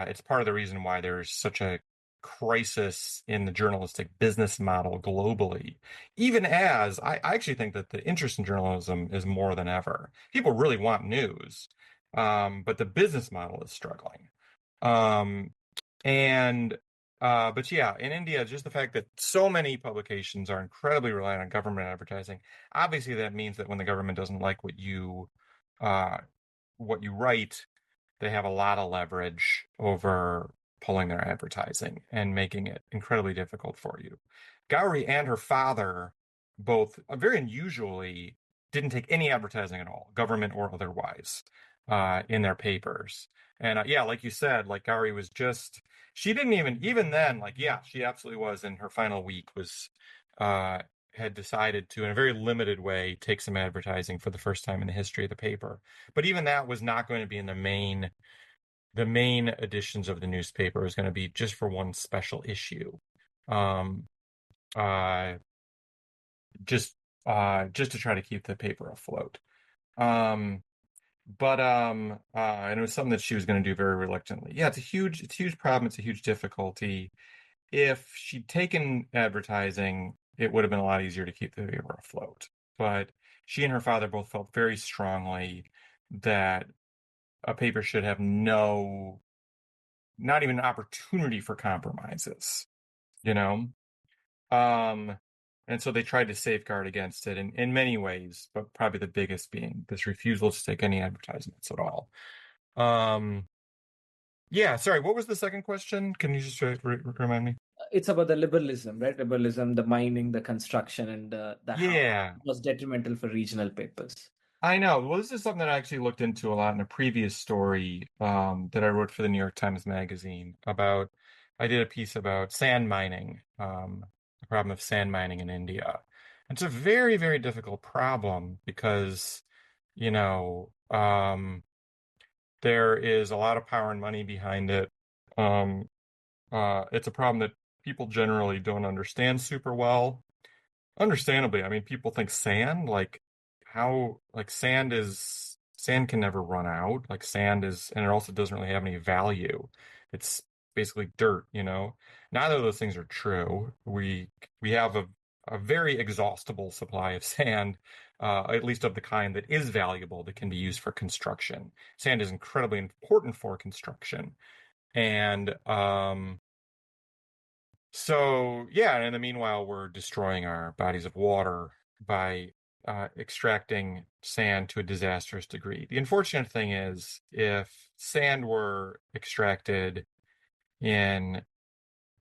it's part of the reason why there's such a crisis in the journalistic business model globally. Even as I actually think that the interest in journalism is more than ever. People really want news, but the business model is struggling. Um, and but yeah, in India, just the fact that so many publications are incredibly reliant on government advertising, obviously that means that when the government doesn't like uh, what you write, they have a lot of leverage over pulling their advertising and making it incredibly difficult for you. Gauri and her father both very unusually didn't take any advertising at all, government or otherwise, in their papers. And yeah, like you said, like Gauri was just, she didn't even then, like, yeah, she absolutely was in her final week was, uh, had decided to, in a very limited way, take some advertising for the first time in the history of the paper. But even that was not going to be in the main editions of the newspaper. It was going to be just for one special issue. Um, uh, just just to try to keep the paper afloat. Um, and it was something that she was going to do very reluctantly. Yeah, it's a huge problem. It's a huge difficulty. If she'd taken advertising, it would have been a lot easier to keep the paper afloat. But she and her father both felt very strongly that a paper should have not even an opportunity for compromises, you know? Um, and so they tried to safeguard against it in many ways, but probably the biggest being this refusal to take any advertisements at all. Um, yeah, sorry, what was the second question? Can you just remind me? It's about the liberalism, right? Liberalism, the mining, the construction, and the how Yeah, it was detrimental for regional papers. I know. Well, this is something that I actually looked into a lot in a previous story that I wrote for the New York Times Magazine about. I did a piece about sand mining, the problem of sand mining in India. It's a very, very difficult problem because, you know, there is a lot of power and money behind it. Um, it's a problem that people generally don't understand super well. Understandably, I mean, people think sand, like sand can never run out. Like sand is, and it also doesn't really have any value. It's basically dirt, you know? Neither of those things are true. We have a very exhaustible supply of sand, at least of the kind that is valuable that can be used for construction. Sand is incredibly important for construction. And so, yeah, and in the meanwhile, we're destroying our bodies of water by extracting sand to a disastrous degree. The unfortunate thing is, if sand were extracted in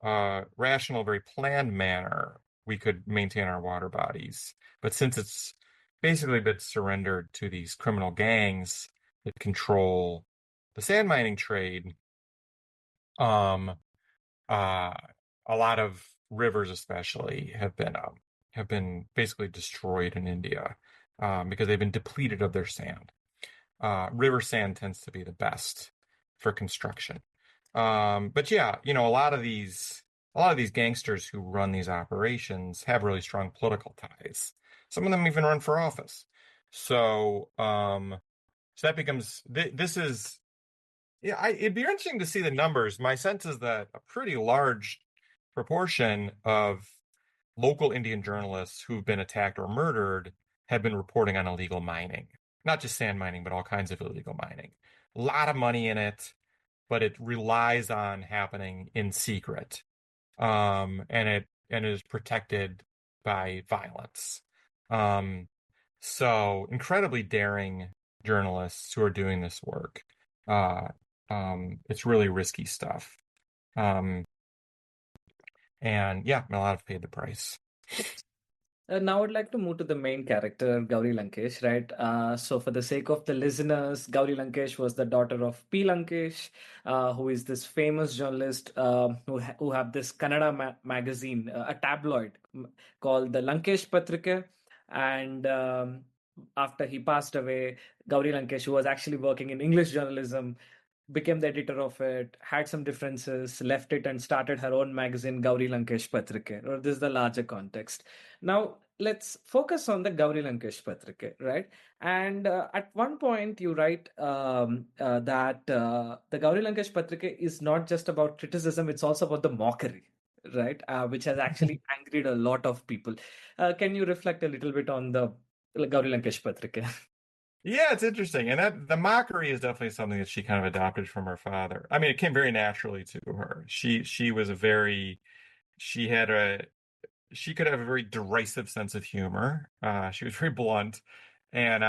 a rational, very planned manner, we could maintain our water bodies. But since it's basically been surrendered to these criminal gangs that control the sand mining trade, um, uh, a lot of rivers, especially, have been basically destroyed in India because they've been depleted of their sand. River sand tends to be the best for construction. But yeah, a lot of these gangsters who run these operations have really strong political ties. Some of them even run for office. So, so that becomes this is yeah, it'd be interesting to see the numbers. My sense is that a pretty large proportion of local Indian journalists who've been attacked or murdered have been reporting on illegal mining, not just sand mining, but all kinds of illegal mining. A lot of money in it, but it relies on happening in secret, and it is protected by violence. Um, so incredibly daring journalists who are doing this work. Uh, it's really risky stuff. Um, and yeah, a lot have paid the price. Now I'd like to move to the main character, Gauri Lankesh, right? So for the sake of the listeners, Gauri Lankesh was the daughter of P. Lankesh, who is this famous journalist who have this Kannada magazine, a tabloid called the Lankesh Patrika. And after he passed away, Gauri Lankesh, who was actually working in English journalism, became the editor of it, had some differences, left it, and started her own magazine, Gauri Lankesh Patrike. Or this is the larger context. Now, let's focus on the Gauri Lankesh Patrike, right? And at one point, you write that the Gauri Lankesh Patrike is not just about criticism, it's also about the mockery. Right, which has actually angered a lot of people. Can you reflect a little bit on the Gauri Lankesh Patrike? Yeah, it's interesting. And that the mockery is definitely something that she kind of adopted from her father. I mean, it came very naturally to her. She was a very she had a she could have a very derisive sense of humor. She was very blunt, and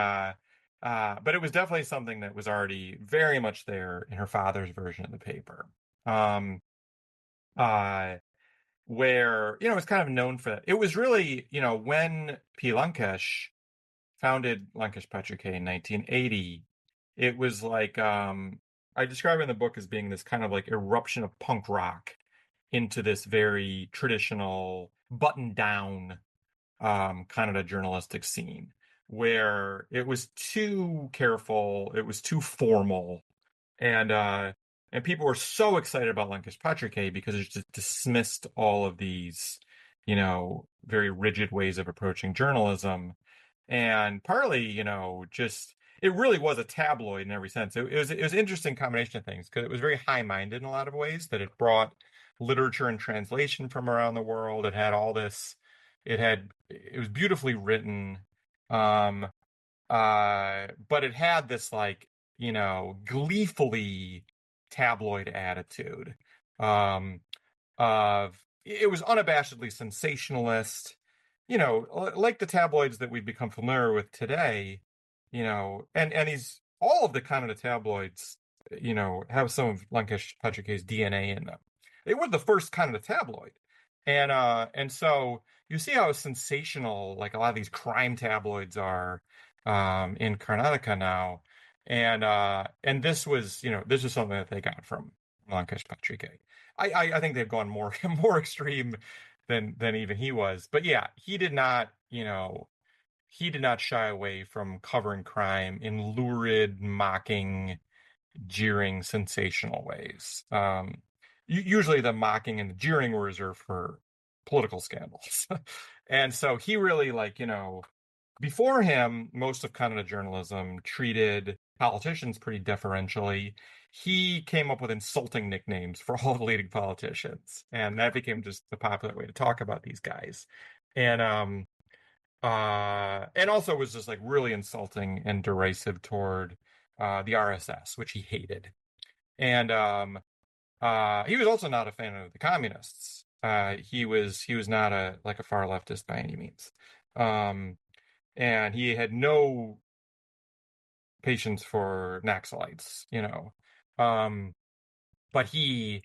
but it was definitely something that was already very much there in her father's version of the paper. Um, uh, where it's kind of known for that. It was really when P. Lankesh founded Lankesh Petroche in 1980, it was like I describe it in the book as being this kind of like eruption of punk rock into this very traditional button down kind of a journalistic scene where it was too careful, it was too formal, and uh and people were so excited about Lankesh Patrike because it just dismissed all of these, very rigid ways of approaching journalism. And partly, just it really was a tabloid in every sense. It was an interesting combination of things because it was very high-minded in a lot of ways, that it brought literature and translation from around the world. It had all this, it was beautifully written. Um, but it had this like, gleefully tabloid attitude. Um, of it was unabashedly sensationalist, like the tabloids that we've become familiar with today, and he's all of the kind of tabloids, have some of Lankesh Patrike's DNA in them. They were the first kind of tabloid. And so you see how sensational like a lot of these crime tabloids are in Karnataka now. And this was something that they got from Lankesh Patrike. I think they've gone more more extreme than even he was. But yeah, he did not shy away from covering crime in lurid, mocking, jeering, sensational ways. Usually the mocking and the jeering were reserved for political scandals. And so he really before him, most of Canada journalism treated politicians pretty deferentially. He came up with insulting nicknames for all the leading politicians, and that became just the popular way to talk about these guys. And and also was just like really insulting and derisive toward the RSS, which he hated. And he was also not a fan of the communists. He was not a far leftist by any means. Um, and he had no patience for Naxalites, Um, but he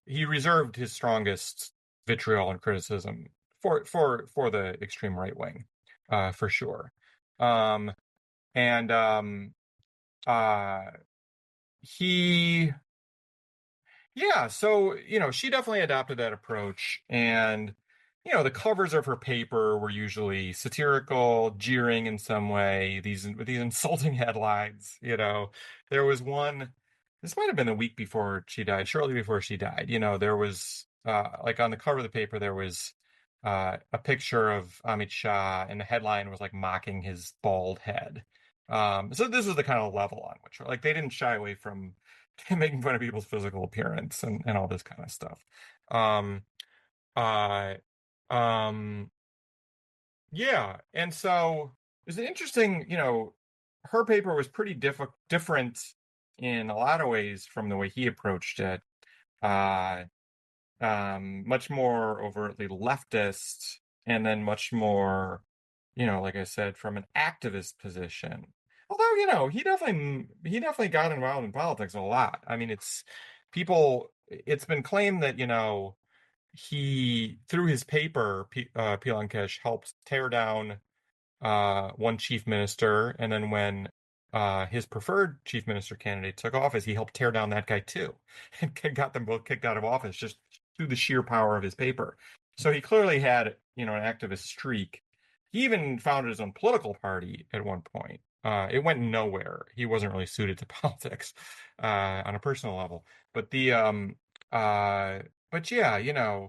reserved his strongest vitriol and criticism for the extreme right wing, for sure. Um, and uh, he Yeah, so, she definitely adopted that approach. And, the covers of her paper were usually satirical, jeering in some way, with these insulting headlines. There was one, this might have been the week before she died, shortly before she died. There was, like on the cover of the paper, there was a picture of Amit Shah, and the headline was like mocking his bald head. So this was the kind of level on which, like, they didn't shy away from making fun of people's physical appearance and all this kind of stuff. Um, uh, um, yeah, and so it's an interesting, her paper was pretty different in a lot of ways from the way he approached it. Uh, much more overtly leftist, and then much more, like I said, from an activist position. Although, he definitely got involved in politics a lot. I mean, it's been claimed that, he, through his paper, P. Lankesh helped tear down one chief minister, and then when his preferred chief minister candidate took office, he helped tear down that guy too, and got them both kicked out of office just through the sheer power of his paper. So he clearly had, an activist streak. He even founded his own political party at one point. It went nowhere. He wasn't really suited to politics on a personal level. But uh, but yeah,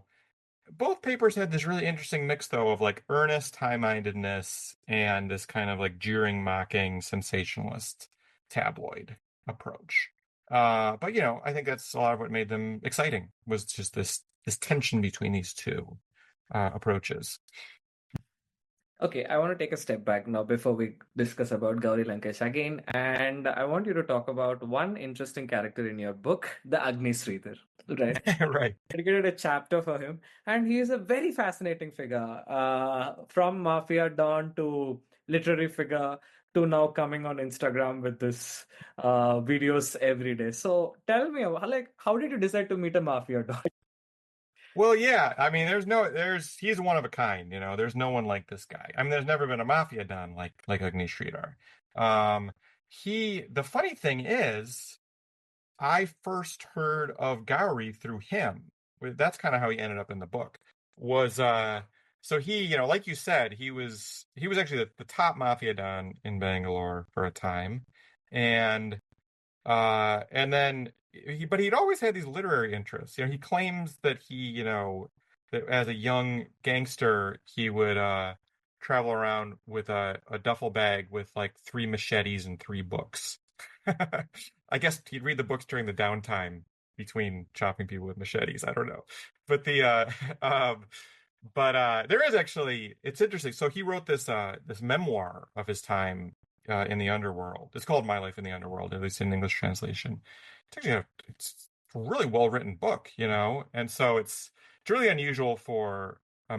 both papers had this really interesting mix, though, of like earnest high-mindedness and this kind of like jeering, mocking, sensationalist tabloid approach. But I think that's a lot of what made them exciting, was just this tension between these two approaches. Okay, I want to take a step back now before we discuss about Gauri Lankesh again, and I want you to talk about one interesting character in your book, the Agni Sridhar, right? Right. Dedicated a chapter for him, and he is a very fascinating figure, from mafia don to literary figure to now coming on Instagram with this videos every day. So tell me, like, how did you decide to meet a mafia don? Well, yeah. I mean, he's one of a kind. There's no one like this guy. I mean, there's never been a mafia done like Agni Sridhar. Um, the funny thing is, I first heard of Gauri through him. That's kind of how he ended up in the book. Was So he, like you said, he was actually the top mafia don in Bangalore for a time, and and then but he'd always had these literary interests. He claims that that as a young gangster, he would travel around with a duffel bag with like three machetes and three books. I guess he'd read the books during the downtime between chopping people with machetes. I don't know. But um, there is actually, it's interesting. So he wrote this memoir of his time in the underworld. It's called My Life in the Underworld, at least in English translation. It's a really well written book, and so it's really unusual for a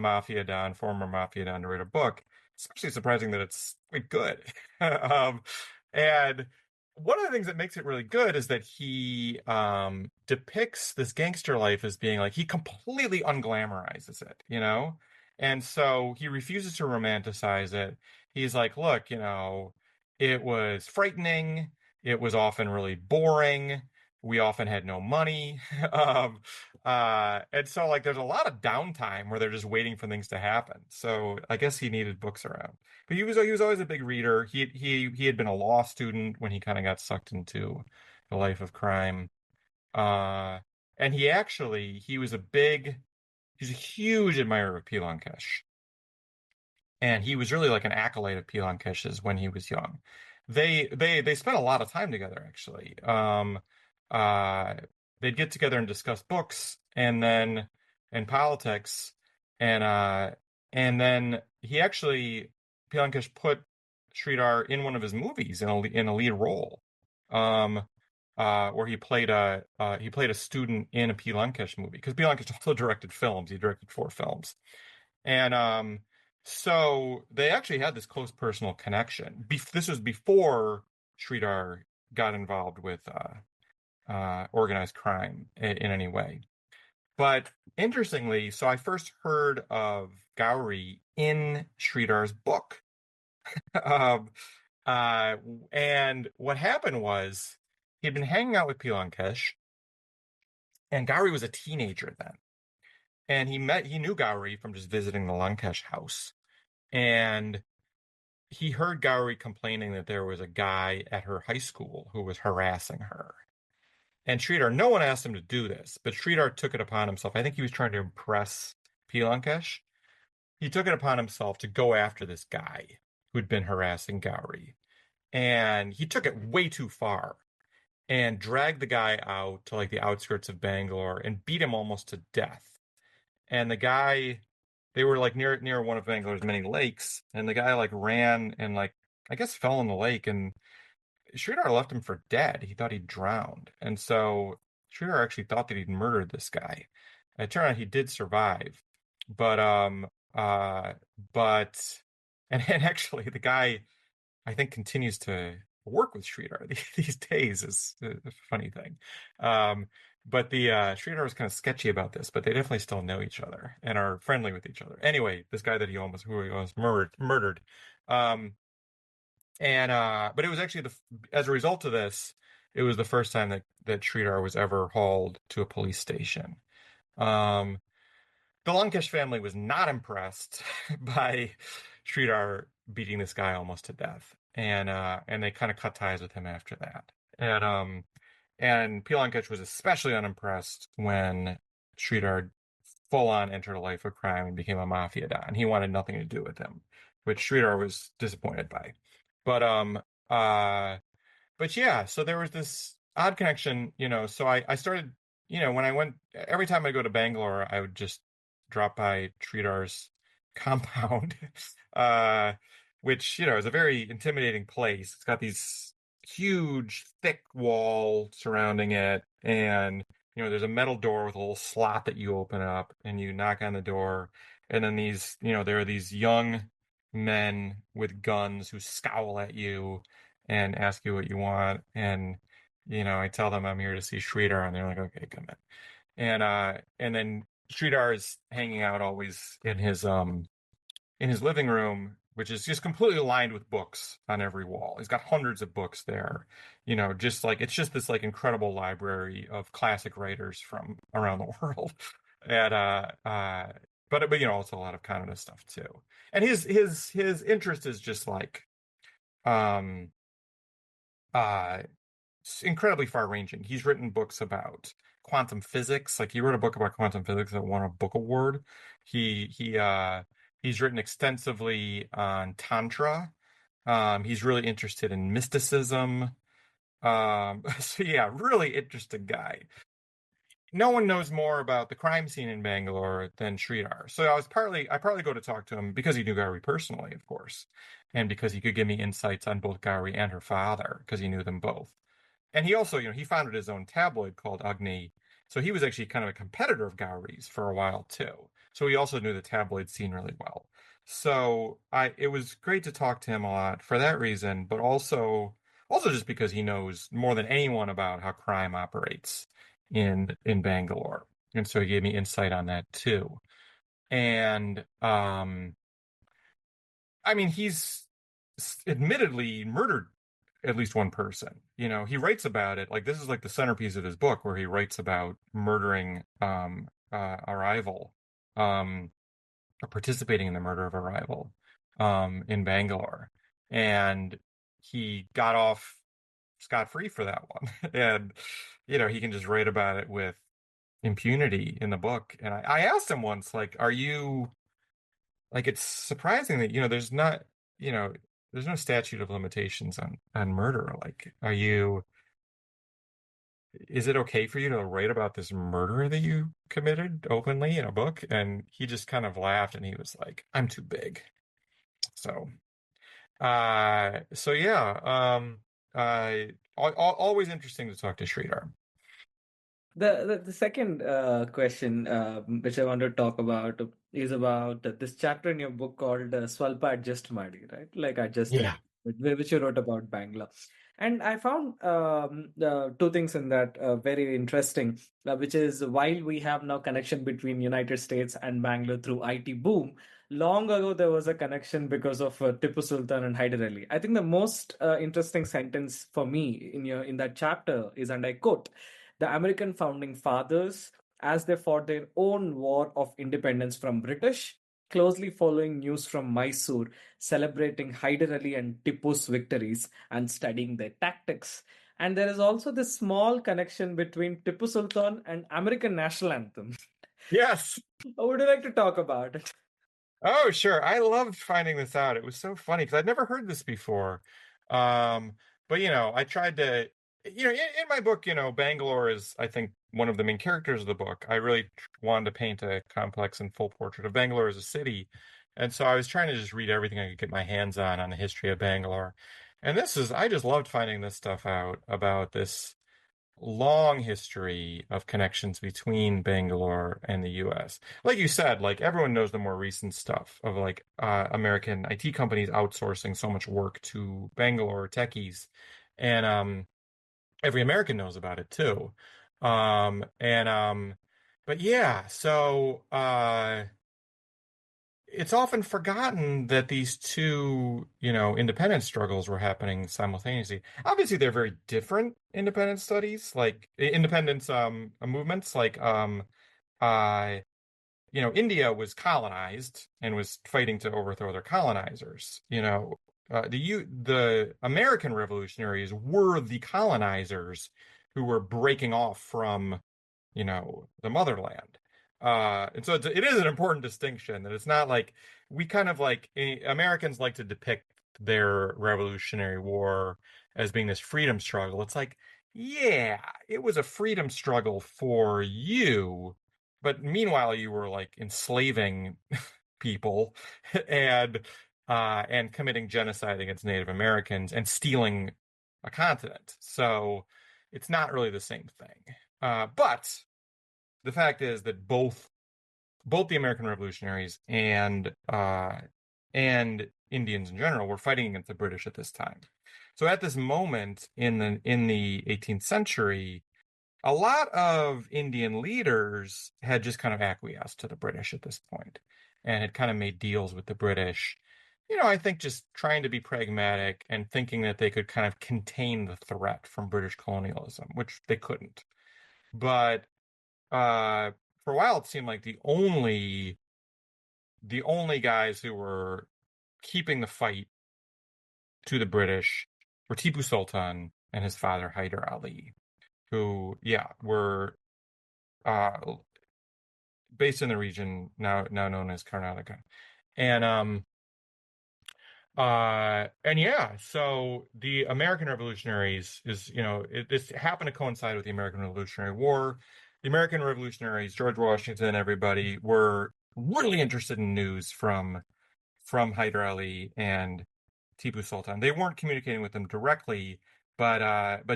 former mafia don, to write a book. It's actually surprising that it's quite good. um, and one of the things that makes it really good is that he depicts this gangster life as being like, he completely unglamorizes it, and so he refuses to romanticize it. He's like, look, it was frightening. It was often really boring. We often had no money. um, and so like there's a lot of downtime where they're just waiting for things to happen. So I guess he needed books around. But he was always a big reader. He had been a law student when he kind of got sucked into the life of crime. Uh, and he's a huge admirer of P. Lankesh. And he was really like an acolyte of P. Lankesh's when he was young. They spent a lot of time together, actually. Uh, they'd get together and discuss books, and politics, and then P. Lankesh put Sridhar in one of his movies in a lead role, um, where he played a student in a P. Lankesh movie, because P. Lankesh also directed films. He directed 4 films, and So they actually had this close personal connection. This was before Sridhar got involved with organized crime in any way. But interestingly, so I first heard of Gauri in Sridhar's book. um, uh, and what happened was he'd been hanging out with P. Lankesh, and Gauri was a teenager then. And he knew Gauri from just visiting the Lankesh house. And he heard Gauri complaining that there was a guy at her high school who was harassing her. And Sridhar, no one asked him to do this, but Sridhar took it upon himself. I think he was trying to impress P. Lankesh. He took it upon himself to go after this guy who'd been harassing Gauri. And he took it way too far and dragged the guy out to like the outskirts of Bangalore and beat him almost to death. And the guy, they were like near one of Bangalore's many lakes, and the guy like ran and like I guess fell in the lake, and Sridhar left him for dead. He thought he'd drowned. And so Sridhar actually thought that he'd murdered this guy. It turned out he did survive. But uh but and actually the guy I think continues to work with Sridhar these days is a funny thing. Um but the Sridhar was kind of sketchy about this, but they definitely still know each other and are friendly with each other. Anyway, this guy that who he almost murdered. Um and but it was actually as a result of this, it was the first time that Sridhar was ever hauled to a police station. Um, the Lankesh family was not impressed by Sridhar beating this guy almost to death, and they kind of cut ties with him after that. And P. Lankesh was especially unimpressed when Sridhar full on entered a life of crime and became a mafia don. He wanted nothing to do with him, which Sridhar was disappointed by. But uh but yeah, so there was this odd connection, so I started, when I went every time I go to Bangalore, I would just drop by Sridhar's compound, uh which, is a very intimidating place. It's got these huge, thick wall surrounding it, and there's a metal door with a little slot that you open up and you knock on the door, and then there are these young men with guns who scowl at you and ask you what you want. And, I tell them I'm here to see Sridhar, and they're like, okay, come in. And then Sridhar is hanging out always in his living room, which is just completely lined with books on every wall. He's got hundreds of books there, just like it's just this like incredible library of classic writers from around the world. And but also a lot of communist stuff too. And his interest is just like um uh incredibly far ranging. He's written books about quantum physics. Like he wrote a book about quantum physics that won a book award. He's written extensively on Tantra. He's really interested in mysticism. So yeah, really interesting guy. No one knows more about the crime scene in Bangalore than Sridhar. So I partly go to talk to him because he knew Gauri personally, of course, and because he could give me insights on both Gauri and her father, because he knew them both. And he also, he founded his own tabloid called Agni. So he was actually kind of a competitor of Gauri's for a while too. So he also knew the tabloid scene really well. So it was great to talk to him a lot for that reason, but also just because he knows more than anyone about how crime operates in Bangalore. And so he gave me insight on that too. And I mean, he's admittedly murdered at least one person. He writes about it. Like this is like the centerpiece of his book, where he writes about murdering a rival, or participating in the murder of a rival in Bangalore, and he got off scot-free for that one. And he can just write about it with impunity in the book. And I asked him once, like, are you like, it's surprising that you know there's no statute of limitations on murder. Like, is it okay for you to write about this murder that you committed openly in a book? And he just kind of laughed, and he was like, I'm too big. So so yeah, always interesting to talk to Sridhar. The second question, which I want to talk about, is about this chapter in your book called Swalpa Adjust Madi, right? Like adjusting, Yeah. which you wrote about Bangalore. And I found two things in that very interesting, which is while we have now connection between United States and Bangalore through IT boom, long ago there was a connection because of Tipu Sultan and Hyder Ali. I think the most interesting sentence for me in that chapter is, and I quote, "The American founding fathers, as they fought their own war of independence from British, closely following news from Mysore, celebrating Hyder Ali and Tipu's victories, and studying their tactics." And there is also this small connection between Tipu Sultan and American national anthem. Yes. Would you like to talk about it? Oh, sure. I loved finding this out. It was so funny because I'd never heard this before. Um, but I tried to, in my book, Bangalore is, I think, one of the main characters of the book. I really wanted to paint a complex and full portrait of Bangalore as a city. And so I was trying to just read everything I could get my hands on the history of Bangalore. And I just loved finding this stuff out about this long history of connections between Bangalore and the US. Like you said, like everyone knows the more recent stuff of like American IT companies outsourcing so much work to Bangalore techies. And every American knows about it too. And but yeah, so it's often forgotten that these two, independence struggles were happening simultaneously. Obviously, they're very different independence studies, like independence movements. Like uh, India was colonized and was fighting to overthrow their colonizers. The American revolutionaries were the colonizers who were breaking off from the motherland. And so it is an important distinction that it's not like we kind of like Americans like to depict their Revolutionary War as being this freedom struggle. It's like, yeah, it was a freedom struggle for you, but meanwhile you were like enslaving people and and committing genocide against Native Americans and stealing a continent. So it's not really the same thing. But the fact is that both the American revolutionaries and Indians in general were fighting against the British at this time. So at this moment in the 18th century, a lot of Indian leaders had just kind of acquiesced to the British at this point and had kind of made deals with the British. I think just trying to be pragmatic and thinking that they could kind of contain the threat from British colonialism, which they couldn't. But uh, for a while, it seemed like the only guys who were keeping the fight to the British were Tipu Sultan and his father Hyder Ali, who, yeah, were uh, based in the region now known as Karnataka, and and yeah, so the American revolutionaries this happened to coincide with the American Revolutionary War. The American revolutionaries, George Washington, everybody were really interested in news from Hyder Ali and Tipu Sultan. They weren't communicating with them directly, but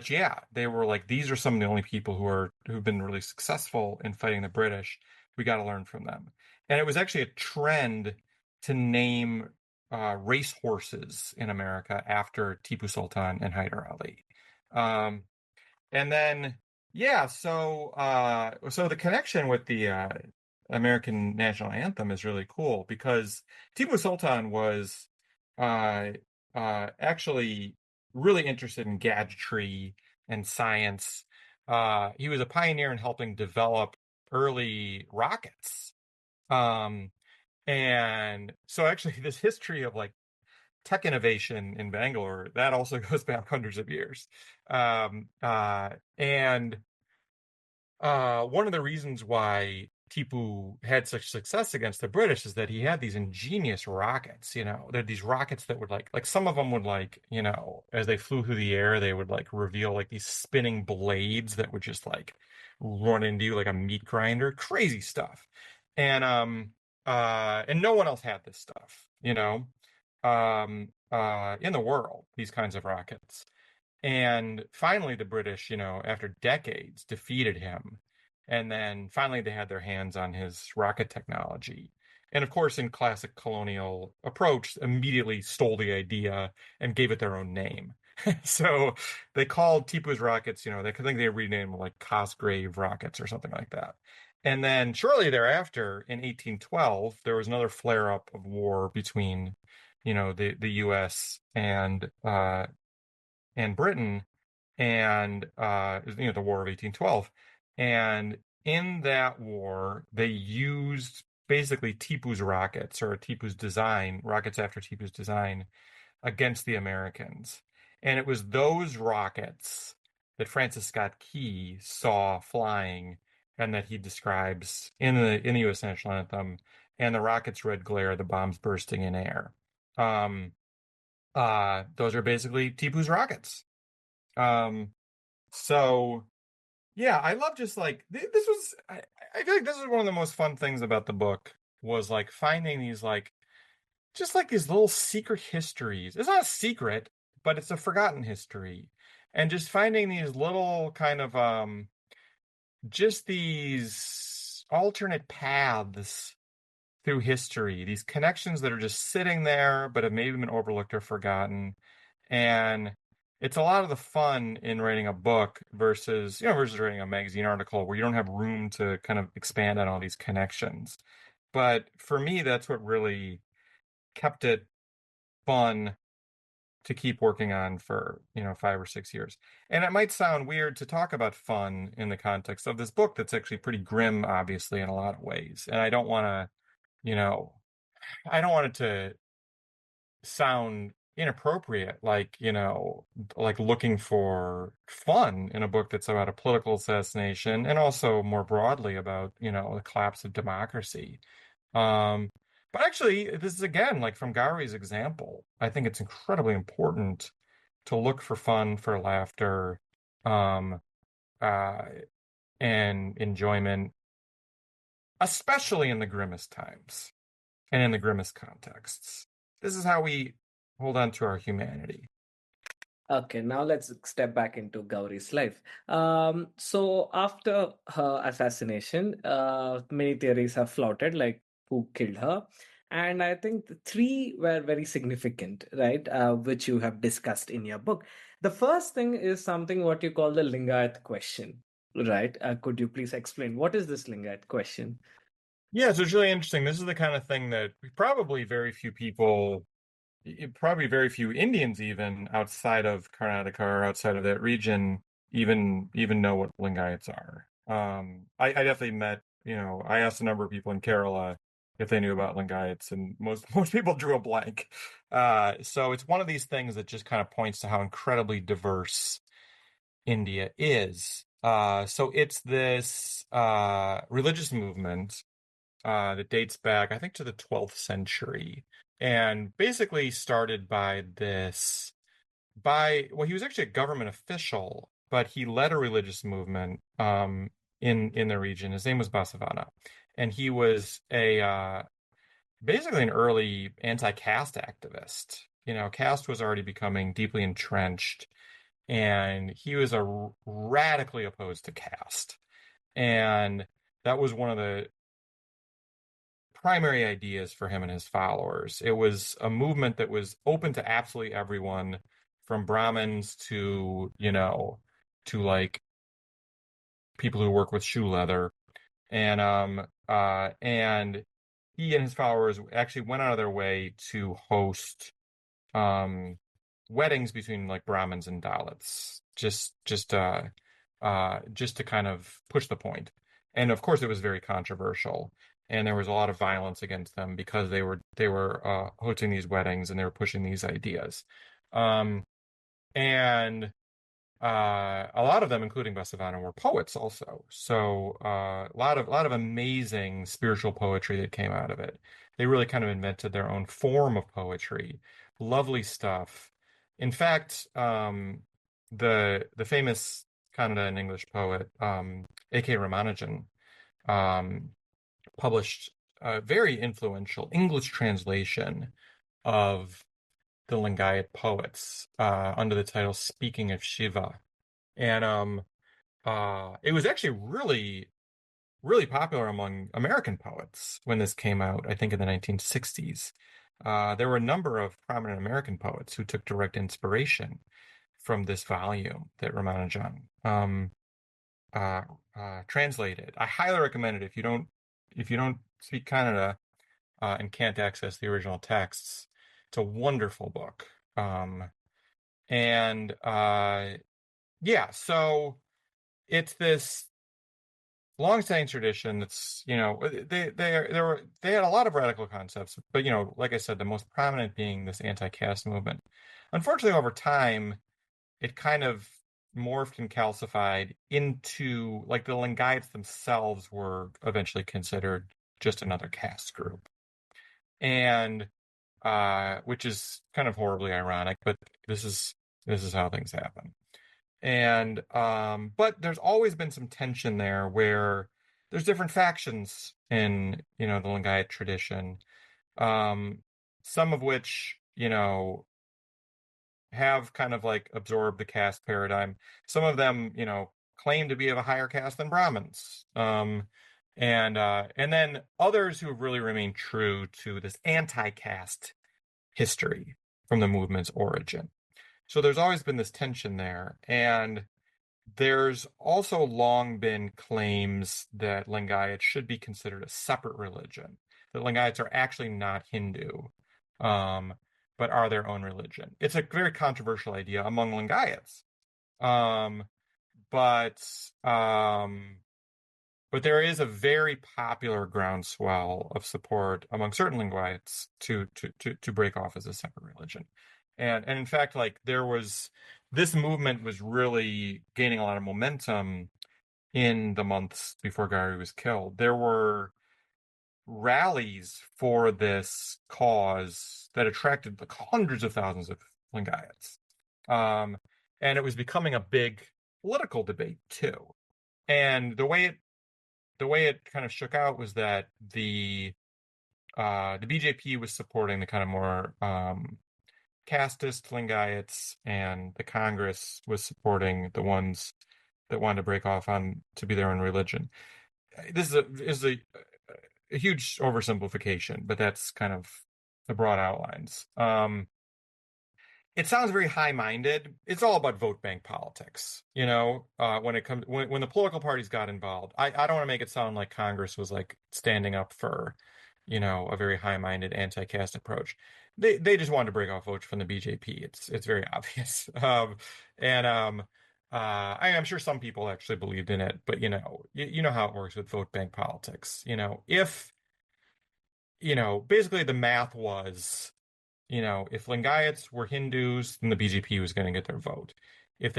yeah, they were like, these are some of the only people who've been really successful in fighting the British. We got to learn from them. And it was actually a trend to name race horses in America after Tipu Sultan and Hyder Ali. Um, and then yeah, so the connection with the American national anthem is really cool because Tipu Sultan was uh, actually really interested in gadgetry and science. He was a pioneer in helping develop early rockets. Um, and so actually this history of like tech innovation in Bangalore, that also goes back hundreds of years. And one of the reasons why Tipu had such success against the British is that he had these ingenious rockets. They're these rockets that would like some of them would like, as they flew through the air, they would like reveal like these spinning blades that would just like run into you like a meat grinder. Crazy stuff. And no one else had this stuff, in the world, these kinds of rockets. And finally, the British, after decades, defeated him. And then finally, they had their hands on his rocket technology. And of course, in classic colonial approach, immediately stole the idea and gave it their own name. So they called Tipu's rockets, they could think they renamed them like Cosgrave rockets or something like that. And then shortly thereafter, in 1812, there was another flare-up of war between, the U.S. and Britain, and the War of 1812. And in that war, they used basically Tipu's rockets or Tipu's design, rockets after Tipu's design, against the Americans. And it was those rockets that Francis Scott Key saw flying and that he describes in the U.S. national anthem, and the rocket's red glare, the bombs bursting in air. Um, those are basically Tipu's rockets. Um, so yeah, I love just like this was I feel like this is one of the most fun things about the book was like finding these like just like these little secret histories. It's not a secret, but it's a forgotten history. And just finding these little kind of just these alternate paths through history, these connections that are just sitting there but have maybe been overlooked or forgotten. And it's a lot of the fun in writing a book versus writing a magazine article where you don't have room to kind of expand on all these connections. But for me, that's what really kept it fun to keep working on for, 5 or 6 years. And it might sound weird to talk about fun in the context of this book that's actually pretty grim, obviously, in a lot of ways. And you know, I don't want it to sound inappropriate, like looking for fun in a book that's about a political assassination and also more broadly about, the collapse of democracy. Um, but actually, this is again, like from Gauri's example, I think it's incredibly important to look for fun, for laughter, um, uh, and enjoyment, especially in the grimmest times and in the grimmest contexts. This is how we hold on to our humanity. Okay, now let's step back into Gauri's life. So after her assassination, many theories have floated, like who killed her. And I think the three were very significant, right? Which you have discussed in your book. The first thing is something what you call the Lingayat question, right? Could you please explain what is this Lingayat question? Yeah, so it's really interesting. This is the kind of thing that probably very few Indians even outside of Karnataka or outside of that region even know what Lingayats are. I definitely I asked a number of people in Kerala if they knew about Lingayats, and most people drew a blank. So it's one of these things that just kind of points to how incredibly diverse India is. So it's this religious movement that dates back, I think, to the 12th century, and basically started well, he was actually a government official, but he led a religious movement in the region. His name was Basavana, and he was a basically an early anti-caste activist. Caste was already becoming deeply entrenched, and he was radically opposed to caste. And that was one of the primary ideas for him and his followers. It was a movement that was open to absolutely everyone, from Brahmins to like people who work with shoe leather. And he and his followers actually went out of their way to host um weddings between like Brahmins and Dalits, just to kind of push the point. And of course, it was very controversial, and there was a lot of violence against them because they were hosting these weddings and they were pushing these ideas. Um, and a lot of them, including Vasavana, were poets also. So a lot of amazing spiritual poetry that came out of it. They really kind of invented their own form of poetry. Lovely stuff. In fact, the famous Kannada and English poet A.K. Ramanujan um, published a very influential English translation of the Lingayat poets under the title "Speaking of Shiva." And it was actually really really popular among American poets when this came out, I think in the 1960s. There were a number of prominent American poets who took direct inspiration from this volume that Ramanujan uh, translated. I highly recommend it if you don't speak Kannada and can't access the original texts. It's a wonderful book. And yeah, so it's this long-standing tradition that's, they had a lot of radical concepts, but like I said, the most prominent being this anti-caste movement. Unfortunately, over time, it kind of morphed and calcified into, like, the Lingayats themselves were eventually considered just another caste group, and which is kind of horribly ironic, but this is how things happen. And but there's always been some tension there where there's different factions in, the Lingayat tradition, um, some of which, have kind of like absorbed the caste paradigm. Some of them, claim to be of a higher caste than Brahmins. And then others who have really remained true to this anti-caste history from the movement's origin. So there's always been this tension there. And there's also long been claims that Lingayats should be considered a separate religion, that Lingayats are actually not Hindu, um, but are their own religion. It's a very controversial idea among Lingayats. Um, but um, but there is a very popular groundswell of support among certain Lingayats to break off as a separate religion. And in fact, like, this movement was really gaining a lot of momentum in the months before Gauri was killed. There were rallies for this cause that attracted like hundreds of thousands of Lingayats. Um, and it was becoming a big political debate too. And the way it kind of shook out was that the BJP was supporting the kind of more casteist Lingayats, and the Congress was supporting the ones that wanted to break off on to be their own religion. This is a huge oversimplification, but that's kind of the broad outlines. It sounds very high-minded. It's all about vote bank politics, when it comes when the political parties got involved. I don't want to make it sound like Congress was like standing up for, a very high-minded anti-caste approach. They just wanted to break off votes from the BJP. It's very obvious. And I'm sure some people actually believed in it, but you know how it works with vote bank politics. If basically the math was, if Lingayats were Hindus, then the BJP was going to get their vote. If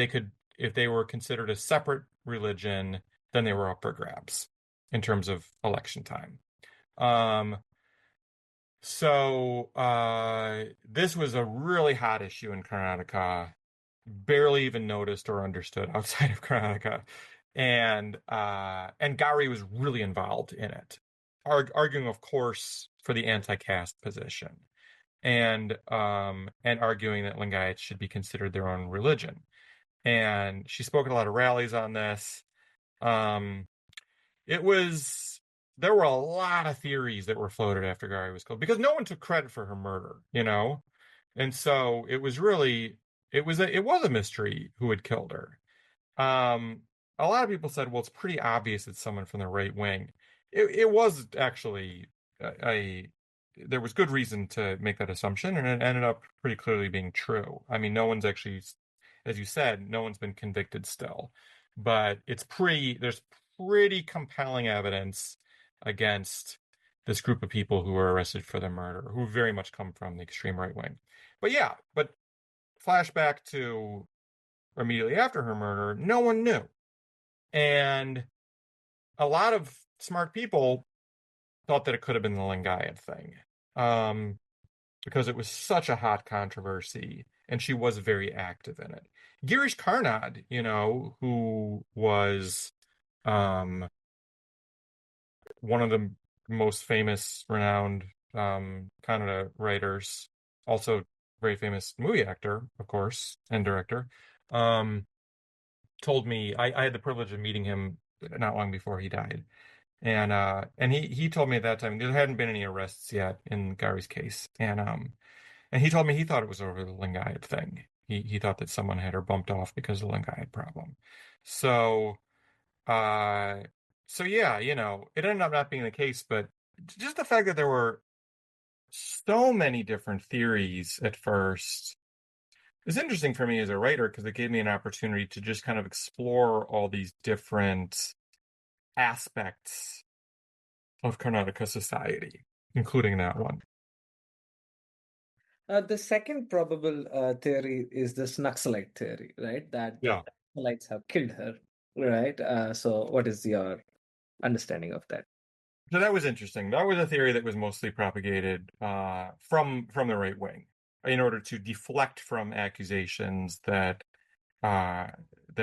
they were considered a separate religion, then they were up for grabs in terms of election time. Um, so this was a really hot issue in Karnataka, barely even noticed or understood outside of Karnataka, and Gauri was really involved in it, arguing, of course, for the anti-caste position, and arguing that Lingayats should be considered their own religion. And she spoke at a lot of rallies on this. Um, it was There were a lot of theories that were floated after Gauri was killed because no one took credit for her murder. And so it was a mystery who had killed her. Um, a lot of people said, well, it's pretty obvious it's someone from the right wing. It was actually there was good reason to make that assumption, and it ended up pretty clearly being true. I mean, no one's actually, as you said, no one's been convicted still, but there's pretty compelling evidence against this group of people who were arrested for the murder, who very much come from the extreme right wing. But flashback to immediately after her murder, no one knew. And a lot of smart people thought that it could have been the Lingayat thing, because it was such a hot controversy, and she was very active in it. Girish Karnad, who was one of the most famous, renowned Kannada writers, also very famous movie actor, of course, and director, told me, I had the privilege of meeting him not long before he died. And he told me at that time there hadn't been any arrests yet in Gauri's case. And he told me he thought it was over the Lingayat thing. He thought that someone had her bumped off because of the Lingayat problem. So uh so yeah, it ended up not being the case, but just the fact that there were so many different theories at first is interesting for me as a writer because it gave me an opportunity to just kind of explore all these different aspects of Karnataka society, including that one. The second probable theory is this Naxalite theory, right? That the Yeah. Naxalites have killed her, right? So, what is your understanding of that? So that was interesting. That was a theory that was mostly propagated from the right wing in order to deflect from accusations uh, that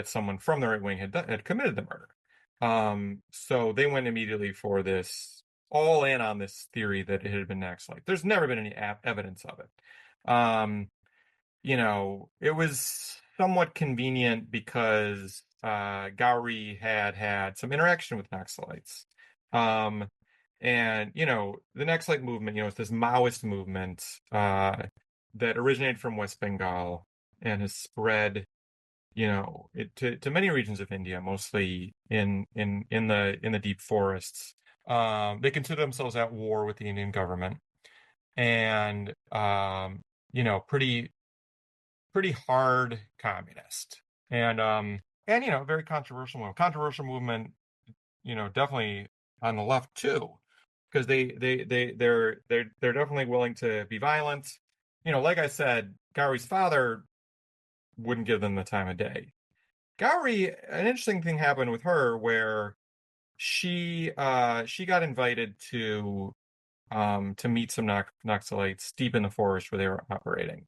someone from the right wing had committed the murder. So they went immediately for this, all in on this theory that it had been Naxalite. There's never been any evidence of it. It was somewhat convenient because Gauri had some interaction with Naxalites. Um, and, the Naxalite movement, it's this Maoist movement that originated from West Bengal and has spread, to many regions of India, mostly in the deep forests. They consider themselves at war with the Indian government and pretty hard communist and very controversial movement, definitely on the left too, because they're definitely willing to be violent. Like I said, Gauri's father wouldn't give them the time of day. Gauri, an interesting thing happened with her where she got invited to meet some Naxalites deep in the forest where they were operating,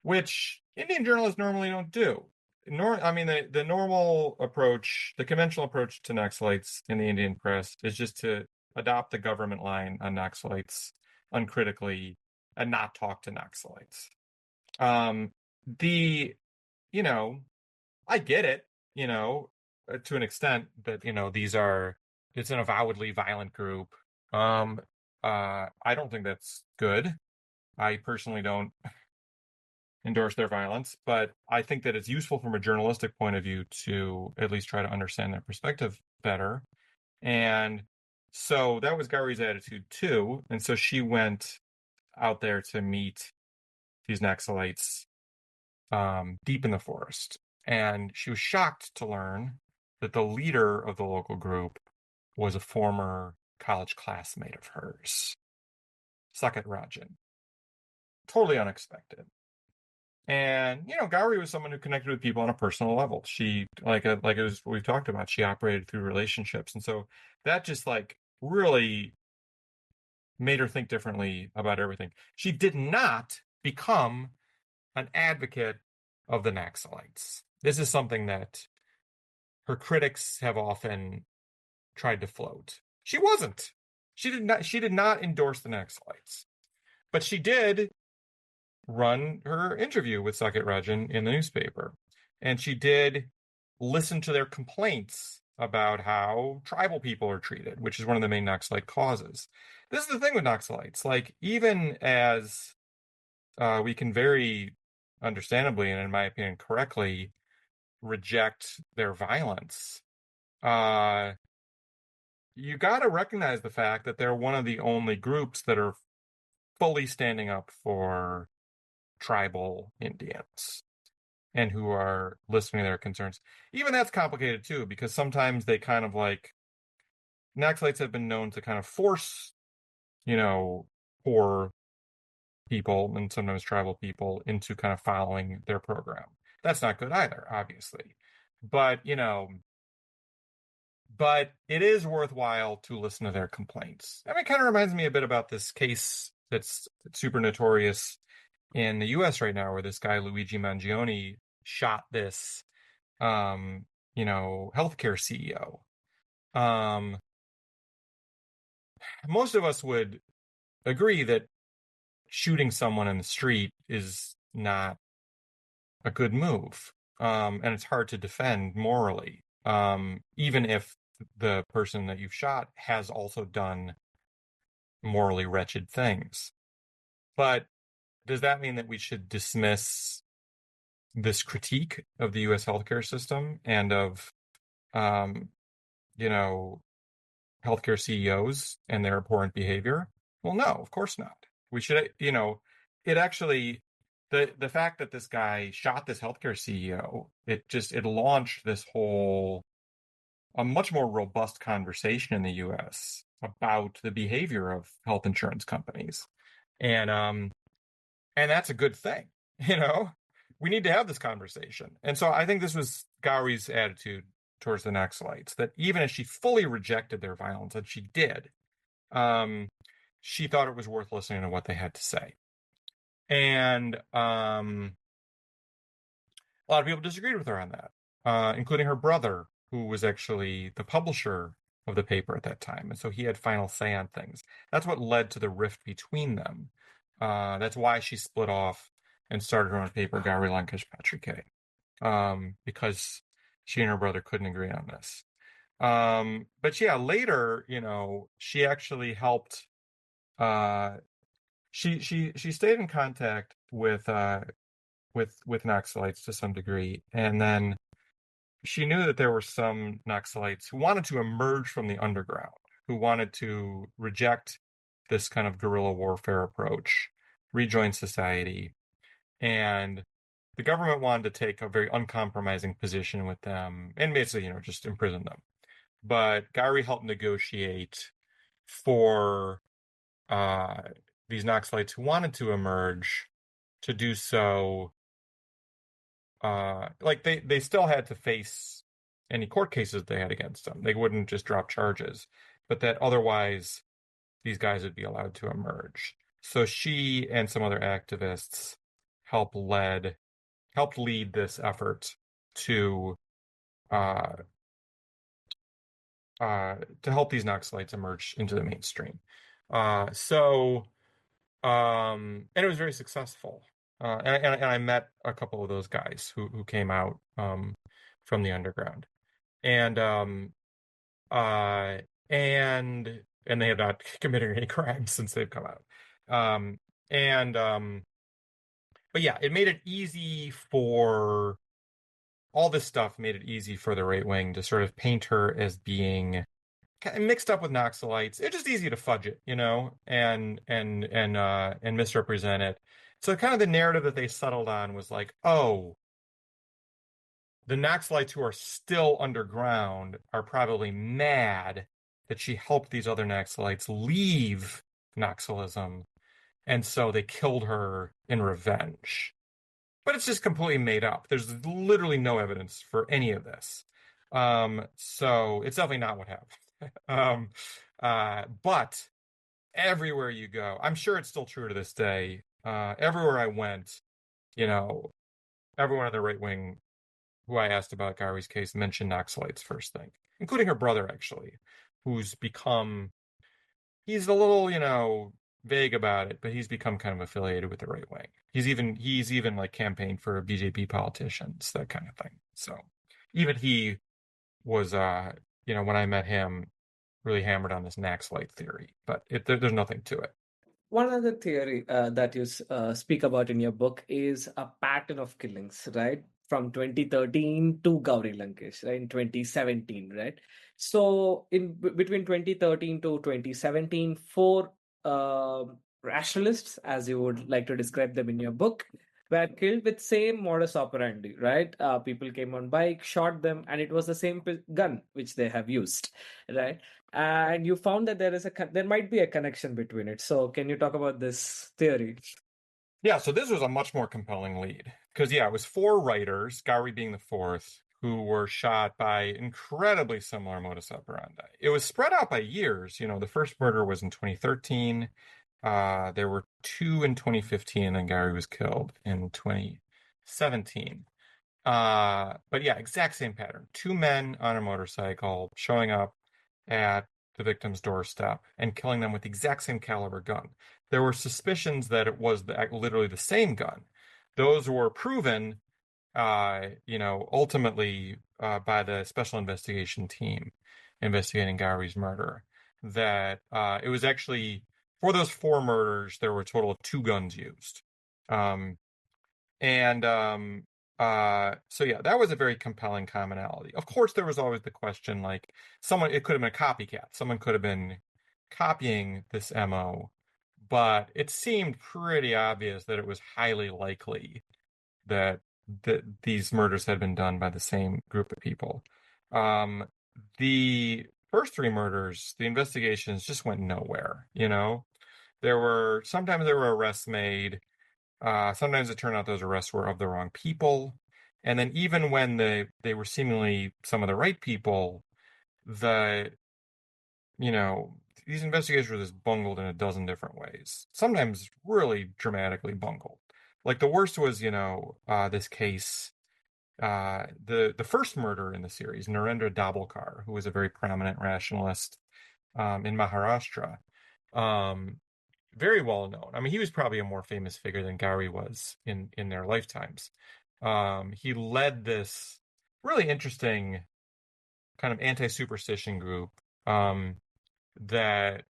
which Indian journalists normally don't do. I mean, the normal approach, the conventional approach to Naxalites in the Indian press is just to adopt the government line on Naxalites uncritically and not talk to Naxalites. Um, the, you know, I get it, to an extent that, it's an avowedly violent group. Um, I don't think that's good. I personally don't endorse their violence, but I think that it's useful from a journalistic point of view to at least try to understand their perspective better. And so that was Gauri's attitude too. And so she went out there to meet these Naxalites deep in the forest. And she was shocked to learn that the leader of the local group was a former college classmate of hers, Saket Rajan. Totally unexpected. And Gauri was someone who connected with people on a personal level. She like it was we've talked about. She operated through relationships, and so that just like really made her think differently about everything. She did not become an advocate of the Naxalites. This is something that her critics have often tried to float. She wasn't. She did not endorse the Naxalites, but she did run her interview with Saket Rajan in the newspaper. And she did listen to their complaints about how tribal people are treated, which is one of the main Naxalite causes. This is the thing with Naxalites. Like, even as we can very understandably, and in my opinion, correctly, reject their violence, uh, you got to recognize the fact that they're one of the only groups that are fully standing up for tribal Indians and who are listening to their concerns. Even that's complicated too, because sometimes they kind of like Naxalites have been known to kind of force, poor people and sometimes tribal people into kind of following their program. That's not good either, obviously. But, but it is worthwhile to listen to their complaints. I mean, it kind of reminds me a bit about this case that's super notorious in the US right now, where this guy Luigi Mangione shot this healthcare CEO. Most of us would agree that shooting someone in the street is not a good move. And it's hard to defend morally, even if the person that you've shot has also done morally wretched things. But does that mean that we should dismiss this critique of the US healthcare system and of, um, you know, healthcare CEOs and their abhorrent behavior? Well, no, of course not. We should, it actually, the fact that this guy shot this healthcare CEO, it launched this whole, a much more robust conversation in the US about the behavior of health insurance companies. And and that's a good thing, you know? We need to have this conversation. And so I think this was Gauri's attitude towards the Naxalites, that even as she fully rejected their violence, and she did, um, she thought it was worth listening to what they had to say. And a lot of people disagreed with her on that, including her brother, who was actually the publisher of the paper at that time. And so he had final say on things. That's what led to the rift between them. That's why she split off and started her own paper, Gauri Lankesh Patrike, because she and her brother couldn't agree on this. But yeah, later, she actually helped. She stayed in contact with Naxalites to some degree, and then she knew that there were some Naxalites who wanted to emerge from the underground, who wanted to reject this kind of guerrilla warfare approach, rejoin society, and the government wanted to take a very uncompromising position with them and basically, just imprison them. But Gauri helped negotiate for uh, these Naxalites who wanted to emerge to do so. Like they still had to face any court cases they had against them. They wouldn't just drop charges, but that otherwise these guys would be allowed to emerge. So she and some other activists helped lead this effort to uh, to help these Naxalites emerge into the mainstream. And it was very successful. And I met a couple of those guys who came out from the underground, and uh, and they have not committed any crimes since they've come out. Um, and But yeah, it made it easy for all this stuff. Made it easy for the right wing to sort of paint her as being mixed up with Naxalites. It's just easy to fudge it, and misrepresent it. So kind of the narrative that they settled on was like, oh, the Naxalites who are still underground are probably mad that she helped these other Naxalites leave Naxalism, and so they killed her in revenge. But it's just completely made up. There's literally no evidence for any of this. So it's definitely not what happened. But everywhere you go, I'm sure it's still true to this day. Everywhere I went, everyone on the right wing who I asked about Gauri's case mentioned Naxalites first thing, including her brother, actually, who's become, he's a little, vague about it, but he's become kind of affiliated with the right wing. He's even like campaigned for BJP politicians, that kind of thing. So even he was, when I met him, really hammered on this Naxalite theory, but there's nothing to it. One other theory that you speak about in your book is a pattern of killings, right? From 2013 to Gauri Lankesh, right? In 2017, right? So between 2013 to 2017, four rationalists, as you would like to describe them in your book, were killed with same modus operandi, right? People came on bike, shot them, and it was the same gun which they have used, right? And you found that there might be a connection between it. So can you talk about this theory? Yeah, so this was a much more compelling lead because, yeah, it was four writers, Gauri being the fourth, who were shot by incredibly similar modus operandi. It was spread out by years. The first murder was in 2013. There were two in 2015, and then Gauri was killed in 2017. But yeah, exact same pattern. Two men on a motorcycle showing up at the victim's doorstep and killing them with the exact same caliber gun. There were suspicions that it was literally the same gun. Those were proven, ultimately by the special investigation team. investigating Gauri's murder. That it was actually for those four murders, there were a total of two guns used. Um, and so yeah, that was a very compelling commonality. Of course, there was always the question, like someone, it could have been a copycat. Someone could have been copying this MO, but it seemed pretty obvious that it was highly likely that these murders had been done by the same group of people. Um, the first three murders, the investigations just went nowhere, you know? Sometimes there were arrests made. Sometimes it turned out those arrests were of the wrong people. And then even when they were seemingly some of the right people, the you know, these investigations were just bungled in a dozen different ways. Sometimes really dramatically bungled. Like the worst was, this case, the first murder in the series, Narendra Dabholkar, who was a very prominent rationalist in Maharashtra. Um, Very well known. I mean, he was probably a more famous figure than Gauri was in their lifetimes. He led this really interesting kind of anti-superstition group that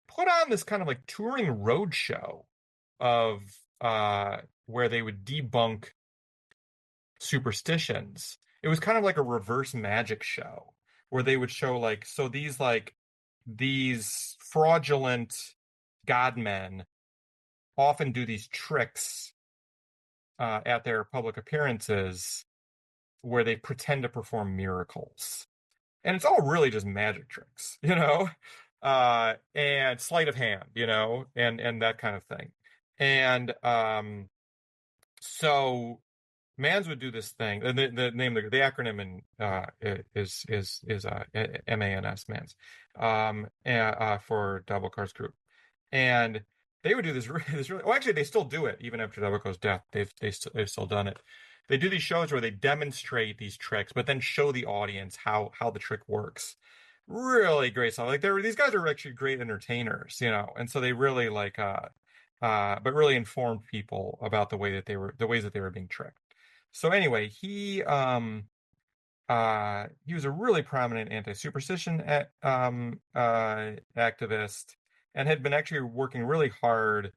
put on this kind of like touring road show of where they would debunk superstitions. It was kind of like a reverse magic show where they would show these fraudulent god men often do these tricks at their public appearances where they pretend to perform miracles. And it's all really just magic tricks, and sleight of hand, and that kind of thing. And so Mans would do this thing. The name, the acronym is MANS, Mans, for Dabholkar's group. And they would do this really. Well, actually, they still do it even after Dabholkar's death. They've still done it. They do these shows where they demonstrate these tricks, but then show the audience how the trick works. Really great stuff. Like these guys are actually great entertainers, and so they really but really informed people about the ways that they were being tricked. So anyway, he was a really prominent anti-superstition activist and had been actually working really hard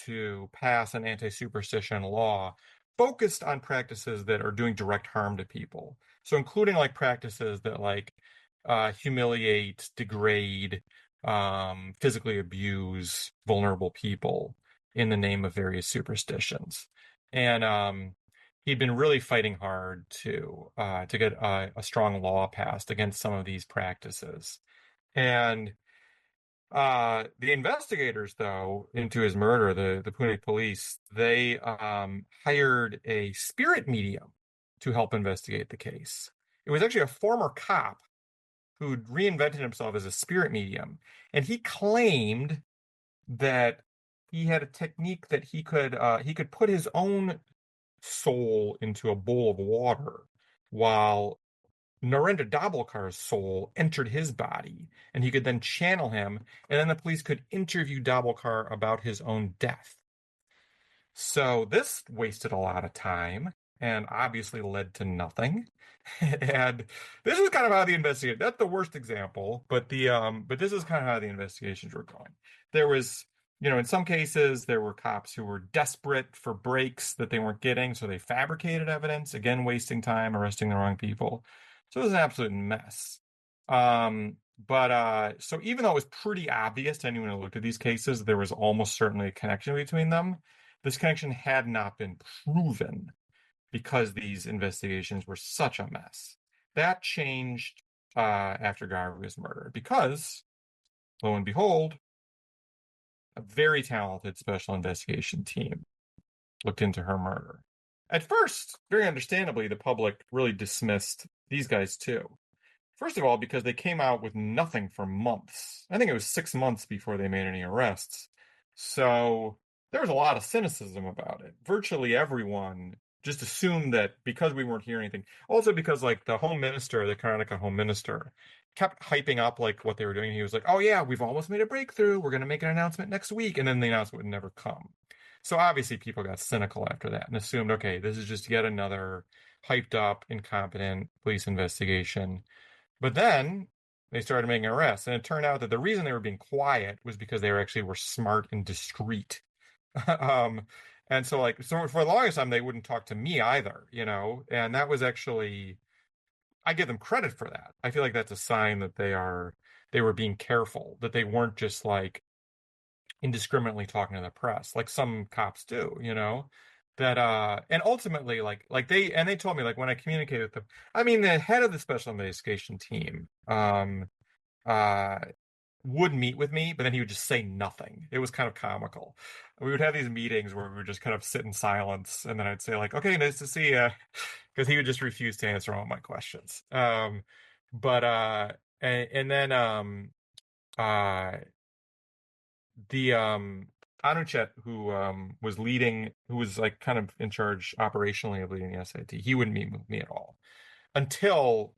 to pass an anti-superstition law focused on practices that are doing direct harm to people. So including like practices that humiliate, degrade, physically abuse vulnerable people in the name of various superstitions. And he'd been really fighting hard to get a strong law passed against some of these practices. And the investigators, though, into his murder, the Pune police, they hired a spirit medium to help investigate the case. It was actually a former cop who'd reinvented himself as a spirit medium, and he claimed that he had a technique that he could put his own soul into a bowl of water while Narendra Dabholkar's soul entered his body, and he could then channel him, and then the police could interview Dabholkar about his own death. So this wasted a lot of time and obviously led to nothing. And this is kind of how the investigation, that's the worst example, but this is kind of how the investigations were going. There was, in some cases there were cops who were desperate for breaks that they weren't getting, so they fabricated evidence, again wasting time, arresting the wrong people. So it was an absolute mess. But so even though it was pretty obvious to anyone who looked at these cases, there was almost certainly a connection between them. This connection had not been proven because these investigations were such a mess. That changed after Gauri was murdered because, lo and behold, a very talented special investigation team looked into her murder. At first, very understandably, the public really dismissed these guys too. First of all, because they came out with nothing for months. I think it was 6 months before they made any arrests. So there was a lot of cynicism about it. Virtually everyone just assumed that because we weren't hearing anything. Also because like the home minister, the Karnataka home minister, kept hyping up like what they were doing. He was like, "Oh yeah, we've almost made a breakthrough. We're going to make an announcement next week." And then the announcement would never come. So obviously people got cynical after that and assumed, okay, this is just yet another hyped up, incompetent police investigation. But then they started making arrests. And it turned out that the reason they were being quiet was because they were smart and discreet. um, and so so for the longest time they wouldn't talk to me either, and that was actually I give them credit for that. I feel like that's a sign that they were being careful, that they weren't just like indiscriminately talking to the press like some cops do, that and ultimately they told me like when I communicated with them, I mean the head of the special investigation team uh would meet with me, but then he would just say nothing. It was kind of comical. We would have these meetings where we would just kind of sit in silence, and then I'd say like, "Okay, nice to see you," because he would just refuse to answer all my questions. But and then uh, the Anuchet, who was like kind of in charge operationally of leading the SIT, he wouldn't meet with me at all until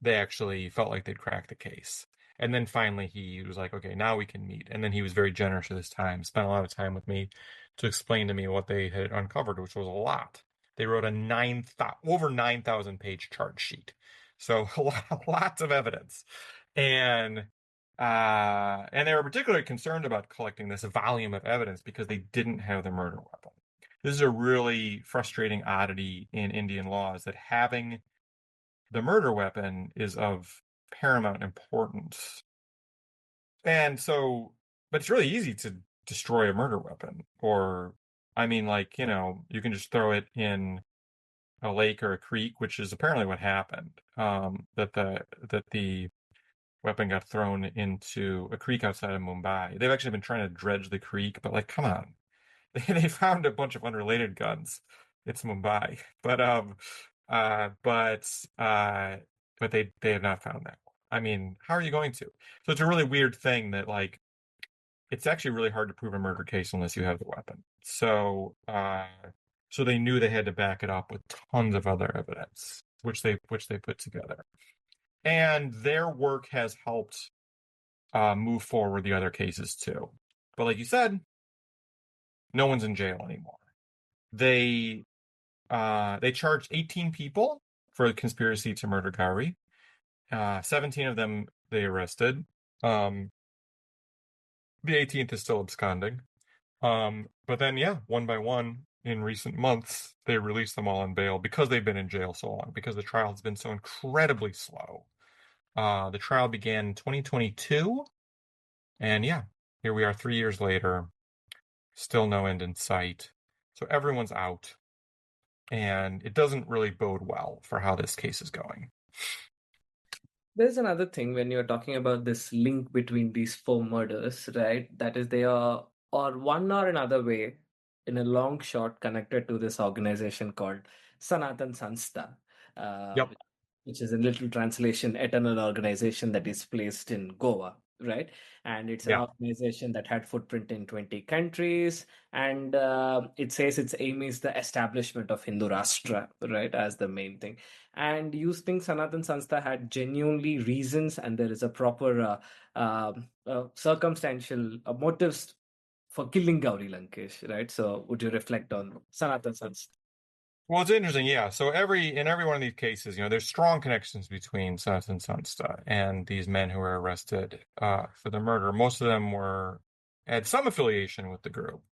they actually felt like they'd cracked the case. And then finally he was like, okay, now we can meet. And then he was very generous with his time, spent a lot of time with me to explain to me what they had uncovered, which was a lot. They wrote over 9,000 page charge sheet. So lots of evidence. And and they were particularly concerned about collecting this volume of evidence because they didn't have the murder weapon. This is a really frustrating oddity in Indian law, is that having the murder weapon is of paramount importance. And so, but it's really easy to destroy a murder weapon. Or, I mean, like, you can just throw it in a lake or a creek, which is apparently what happened. That the weapon got thrown into a creek outside of Mumbai. They've actually been trying to dredge the creek, but like, come on. They found a bunch of unrelated guns. It's Mumbai, uh, but uh, but they have not found that one. I mean, how are you going to? So it's a really weird thing that like it's actually really hard to prove a murder case unless you have the weapon. So they knew they had to back it up with tons of other evidence, which they put together, and their work has helped move forward the other cases too. But like you said, no one's in jail anymore. They they charged 18 people for the conspiracy to murder Gauri. 17 of them they arrested. Um, the 18th is still absconding. But then, yeah, one by one in recent months, they released them all on bail because they've been in jail so long, because the trial has been so incredibly slow. The trial began in 2022, and yeah, here we are 3 years later, still no end in sight. So everyone's out, and it doesn't really bode well for how this case is going. There's another thing when you're talking about this link between these four murders, right? That is, they are, or one or another way, in a long shot, connected to this organization called Sanatan Sanstha, uh, Yep. which is in literal translation, Eternal Organization that is placed in Goa, right? And it's an Yeah. organization that had footprint in 20 countries, and it says its aim is the establishment of Hindu Rashtra, right, as the main thing. And you think Sanatan Sanstha had genuinely reasons, and there is a proper circumstantial motives for killing Gauri Lankesh, right? So would you reflect on Sanatan Sanstha? Well, it's interesting, yeah. So in every one of these cases, there's strong connections between Sanat and Sansta and these men who were arrested for the murder. Most of them had some affiliation with the group.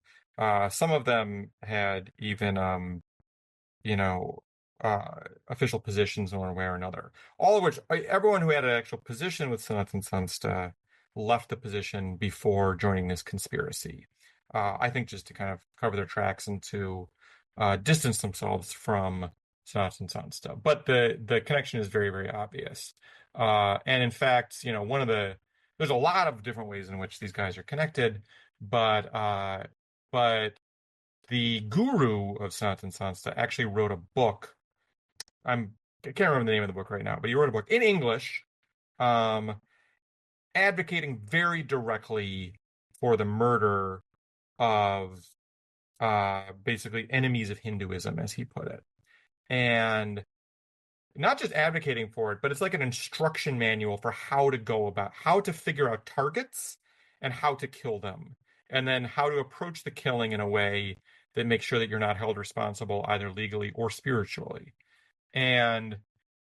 Some of them had even you know, official positions in one way or another. All of which, everyone who had an actual position with Sanat and Sansta left the position before joining this conspiracy. I think just to kind of cover their tracks and to distance themselves from Sanat and Sansta. But the connection is very, very obvious. And in fact, there's a lot of different ways in which these guys are connected, but but the guru of Sanatan Sansta actually wrote a book. I can't remember the name of the book right now, but he wrote a book in English, um, advocating very directly for the murder of basically enemies of Hinduism, as he put it. And not just advocating for it, but it's like an instruction manual for how to figure out targets and how to kill them, and then how to approach the killing in a way that makes sure that you're not held responsible either legally or spiritually. And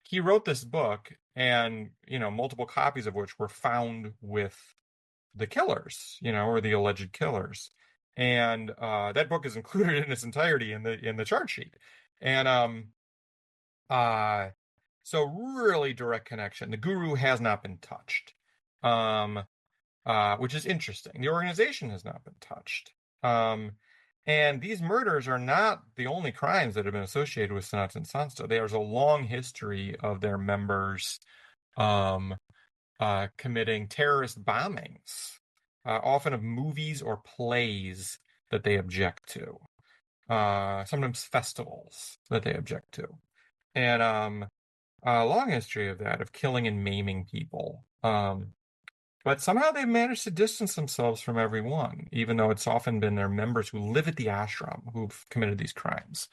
he wrote this book, and multiple copies of which were found with the killers, or the alleged killers. And that book is included in its entirety in the charge sheet. And uh so really direct connection. The guru has not been touched. Um which is interesting. The organization has not been touched. Um and these murders are not the only crimes that have been associated with Sanatan Sanstha. There's a long history of their members um committing terrorist bombings, often of movies or plays that they object to, sometimes festivals that they object to, and a long history of that, of killing and maiming people. But somehow they've managed to distance themselves from everyone, even though it's often been their members who live at the ashram who've committed these crimes.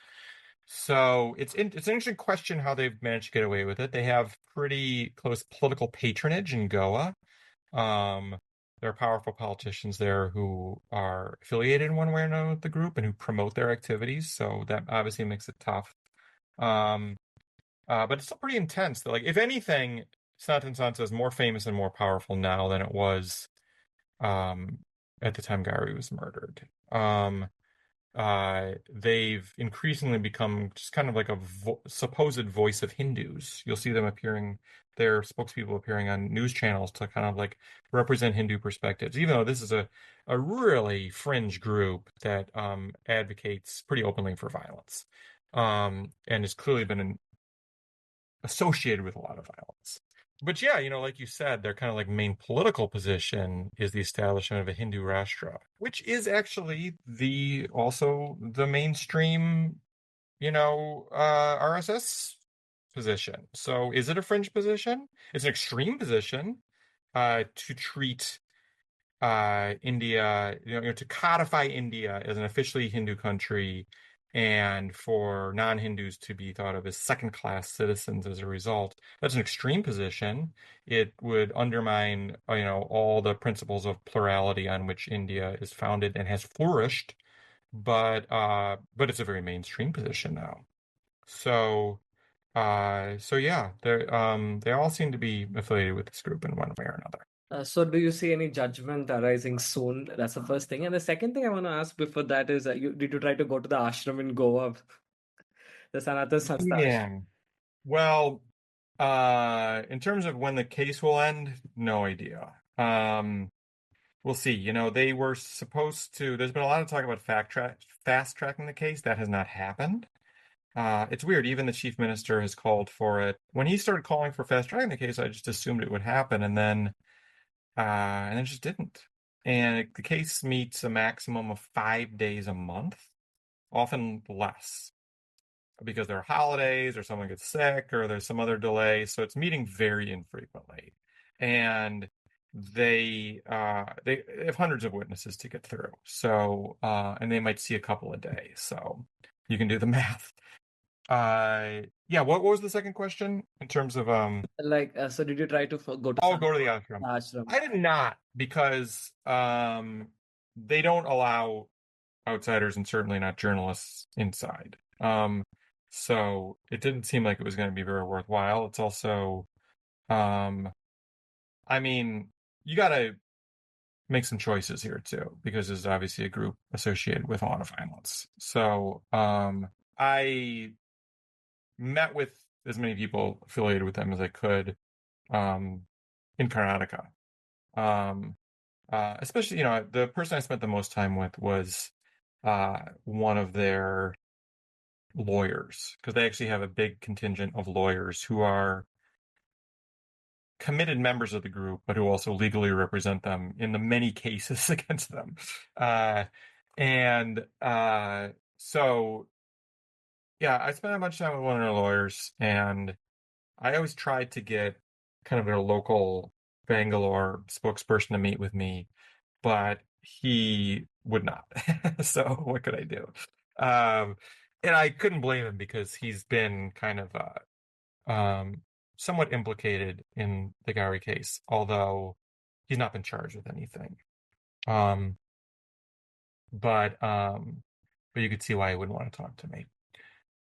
So it's an interesting question how they've managed to get away with it. They have pretty close political patronage in Goa. Um, there are powerful politicians there who are affiliated in one way or another with the group and who promote their activities. So that obviously makes it tough. Um, but it's still pretty intense. Like, if anything, Sanatan Sansa is more famous and more powerful now than it was um, at the time Gauri was murdered. They've increasingly become just kind of like a supposed voice of Hindus. You'll see them appearing, their spokespeople appearing on news channels to kind of like represent Hindu perspectives, even though this is a really fringe group that advocates pretty openly for violence, and has clearly been associated with a lot of violence. But yeah, like you said, their kind of like main political position is the establishment of a Hindu Rashtra, which is actually also the mainstream, RSS position. So is it a fringe position? It's an extreme position to treat India, to codify India as an officially Hindu country, and for non-Hindus to be thought of as second-class citizens as a result. That's an extreme position. It would undermine, all the principles of plurality on which India is founded and has flourished. But it's a very mainstream position now. So so yeah, they all seem to be affiliated with this group in one way or another. So do you see any judgment arising soon? That's the first thing. And the second thing I want to ask before that is, did you try to go to the ashram in Goa, the Sanatana Sanstha ashram? Yeah. Well, in terms of when the case will end, no idea. We'll see. They were supposed to. There's been a lot of talk about fast tracking the case. That has not happened. It's weird. Even the chief minister has called for it. When he started calling for fast tracking the case, I just assumed it would happen, and then it just didn't. And the case meets a maximum of 5 days a month, often less, because there are holidays or someone gets sick or there's some other delay. So it's meeting very infrequently. And they have hundreds of witnesses to get through. So and they might see a couple a day. So you can do the math. Yeah, what was the second question in terms of Like, so did you try to go to go to the ashram? ashram? I did not, because they don't allow outsiders and certainly not journalists inside. So it didn't seem like it was going to be very worthwhile. It's also, um, I mean, you got to make some choices here too, because there's obviously a group associated with a lot of violence. So I met with as many people affiliated with them as I could um, in Karnataka. Um, Especially, the person I spent the most time with was one of their lawyers, because they actually have a big contingent of lawyers who are committed members of the group, but who also legally represent them in the many cases against them. And so, yeah, I spent a bunch of time with one of their lawyers, and I always tried to get kind of a local Bangalore spokesperson to meet with me, but he would not. So what could I do? Um, and I couldn't blame him, because he's been kind of somewhat implicated in the Gauri case, although he's not been charged with anything. Um, but um, but you could see why he wouldn't want to talk to me.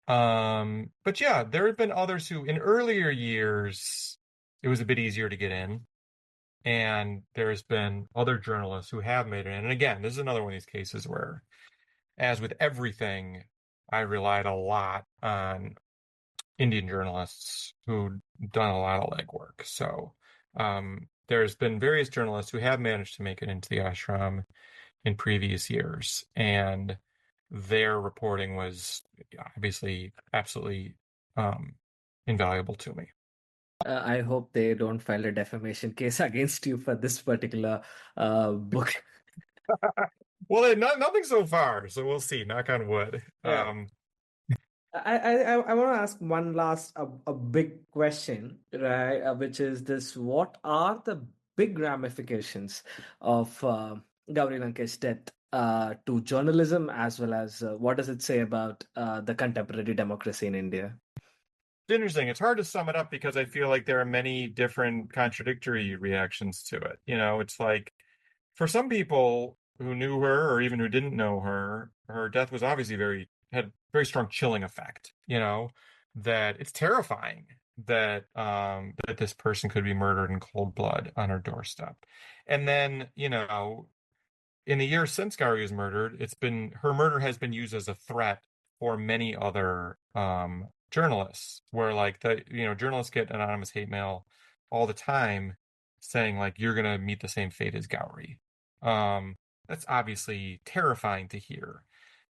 But yeah, there have been others who, in earlier years, it was a bit easier to get in. And there's been other journalists who have made it in. And again, this is another one of these cases where, as with everything, I relied a lot on Indian journalists who'd done a lot of legwork. So there's been various journalists who have managed to make it into the ashram in previous years, and their reporting was obviously absolutely um, invaluable to me. I hope they don't file a defamation case against you for this particular book. Well, nothing so far, so we'll see. Knock on wood. Yeah. I want to ask one last a big question, right? Which is this: what are the big ramifications of Gauri Lankesh's death to journalism, as well as what does it say about the contemporary democracy in India? It's interesting. It's hard to sum it up because I feel like there are many different contradictory reactions to it. It's like for some people who knew her or even who didn't know her, her death was obviously had very strong chilling effect, that it's terrifying that this person could be murdered in cold blood on her doorstep. And then, in the years since Gauri was murdered, her murder has been used as a threat for many other journalists, where like journalists get anonymous hate mail all the time saying like you're gonna meet the same fate as Gauri. That's obviously terrifying to hear.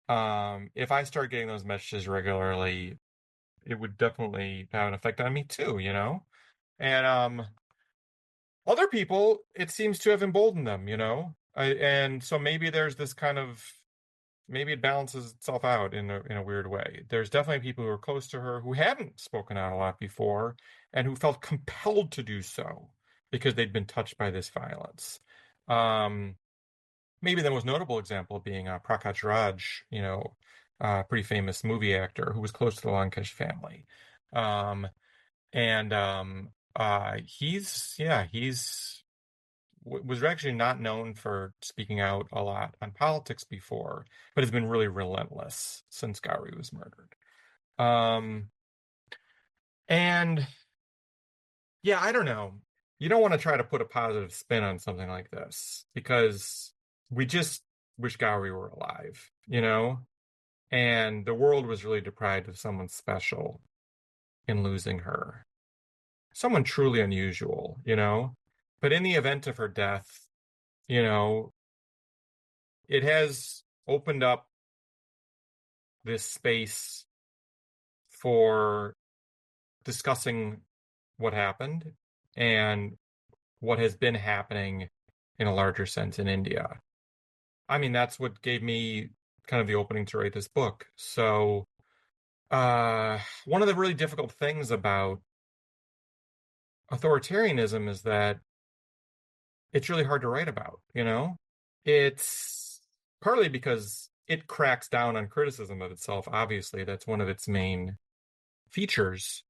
If I start getting those messages regularly, it would definitely have an effect on me too, And other people, it seems to have emboldened them, and so maybe there's this kind of maybe it balances itself out in a weird way. There's definitely people who are close to her who hadn't spoken out a lot before and who felt compelled to do so because they'd been touched by this violence. Um, Maybe the most notable example being Prakash Raj, a pretty famous movie actor who was close to the Lankesh family. Um, and he's was actually not known for speaking out a lot on politics before, but has been really relentless since Gauri was murdered. Um, and yeah, I don't know. You don't want to try to put a positive spin on something like this because we just wish Gauri were alive, And the world was really deprived of someone special in losing her. Someone truly unusual, But in the event of her death, you know, it has opened up this space for discussing what happened and what has been happening in a larger sense in India. I mean, that's what gave me kind of the opening to write this book. So, one of the really difficult things about authoritarianism is that it's really hard to write about, It's partly because it cracks down on criticism of itself. Obviously, that's one of its main features,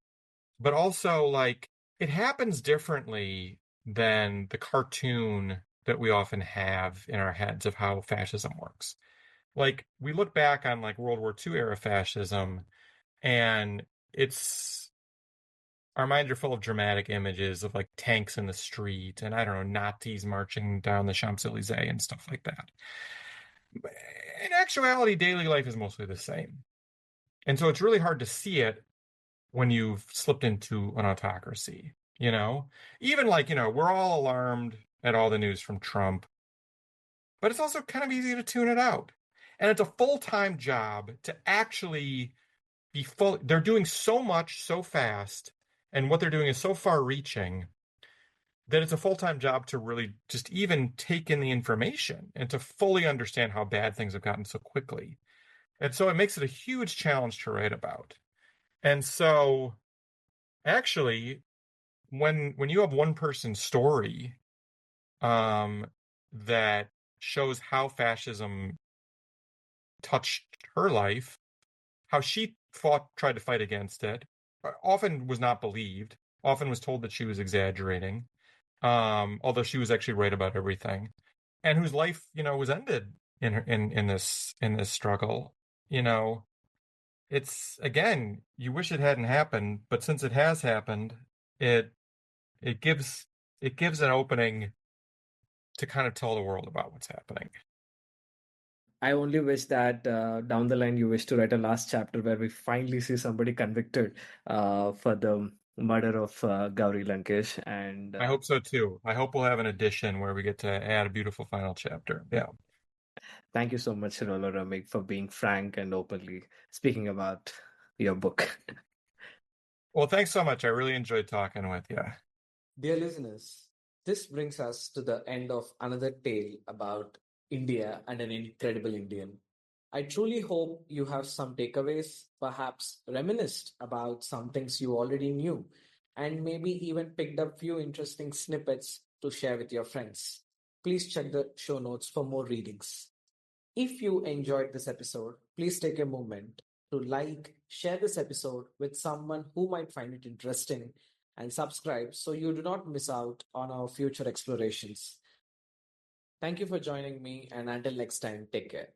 but also like it happens differently than the cartoon that we often have in our heads of how fascism works. Like we look back on like World War II era fascism, and it's our minds are full of dramatic images of like tanks in the street and I don't know, Nazis marching down the Champs-Elysees and stuff like that. In actuality, daily life is mostly the same. And so it's really hard to see it when you've slipped into an autocracy, Even like, we're all alarmed at all the news from Trump, but it's also kind of easy to tune it out. And it's a full-time job to actually they're doing so much so fast, and what they're doing is so far-reaching that it's a full-time job to really just even take in the information and to fully understand how bad things have gotten so quickly. And so it makes it a huge challenge to write about. And so actually, when you have one person's story that shows how fascism touched her life, how she tried to fight against it, often was not believed, often was told that she was exaggerating, although she was actually right about everything, and whose life, was ended in this struggle. It's again, you wish it hadn't happened, but since it has happened, it it gives an opening to kind of tell the world about what's happening. I only wish that down the line you wish to write a last chapter where we finally see somebody convicted for the murder of Gauri Lankesh. And I hope so too. I hope we'll have an edition where we get to add a beautiful final chapter. Yeah. thank you so much, Rollo Romig, for being frank and openly speaking about your book. Well, thanks so much. I really enjoyed talking with you. Dear listeners, this brings us to the end of another tale about India and an incredible Indian. I truly hope you have some takeaways, perhaps reminisced about some things you already knew, and maybe even picked up few interesting snippets to share with your friends. Please check the show notes for more readings. If you enjoyed this episode, please take a moment to like, share this episode with someone who might find it interesting, and subscribe so you do not miss out on our future explorations. Thank you for joining me, and until next time, take care.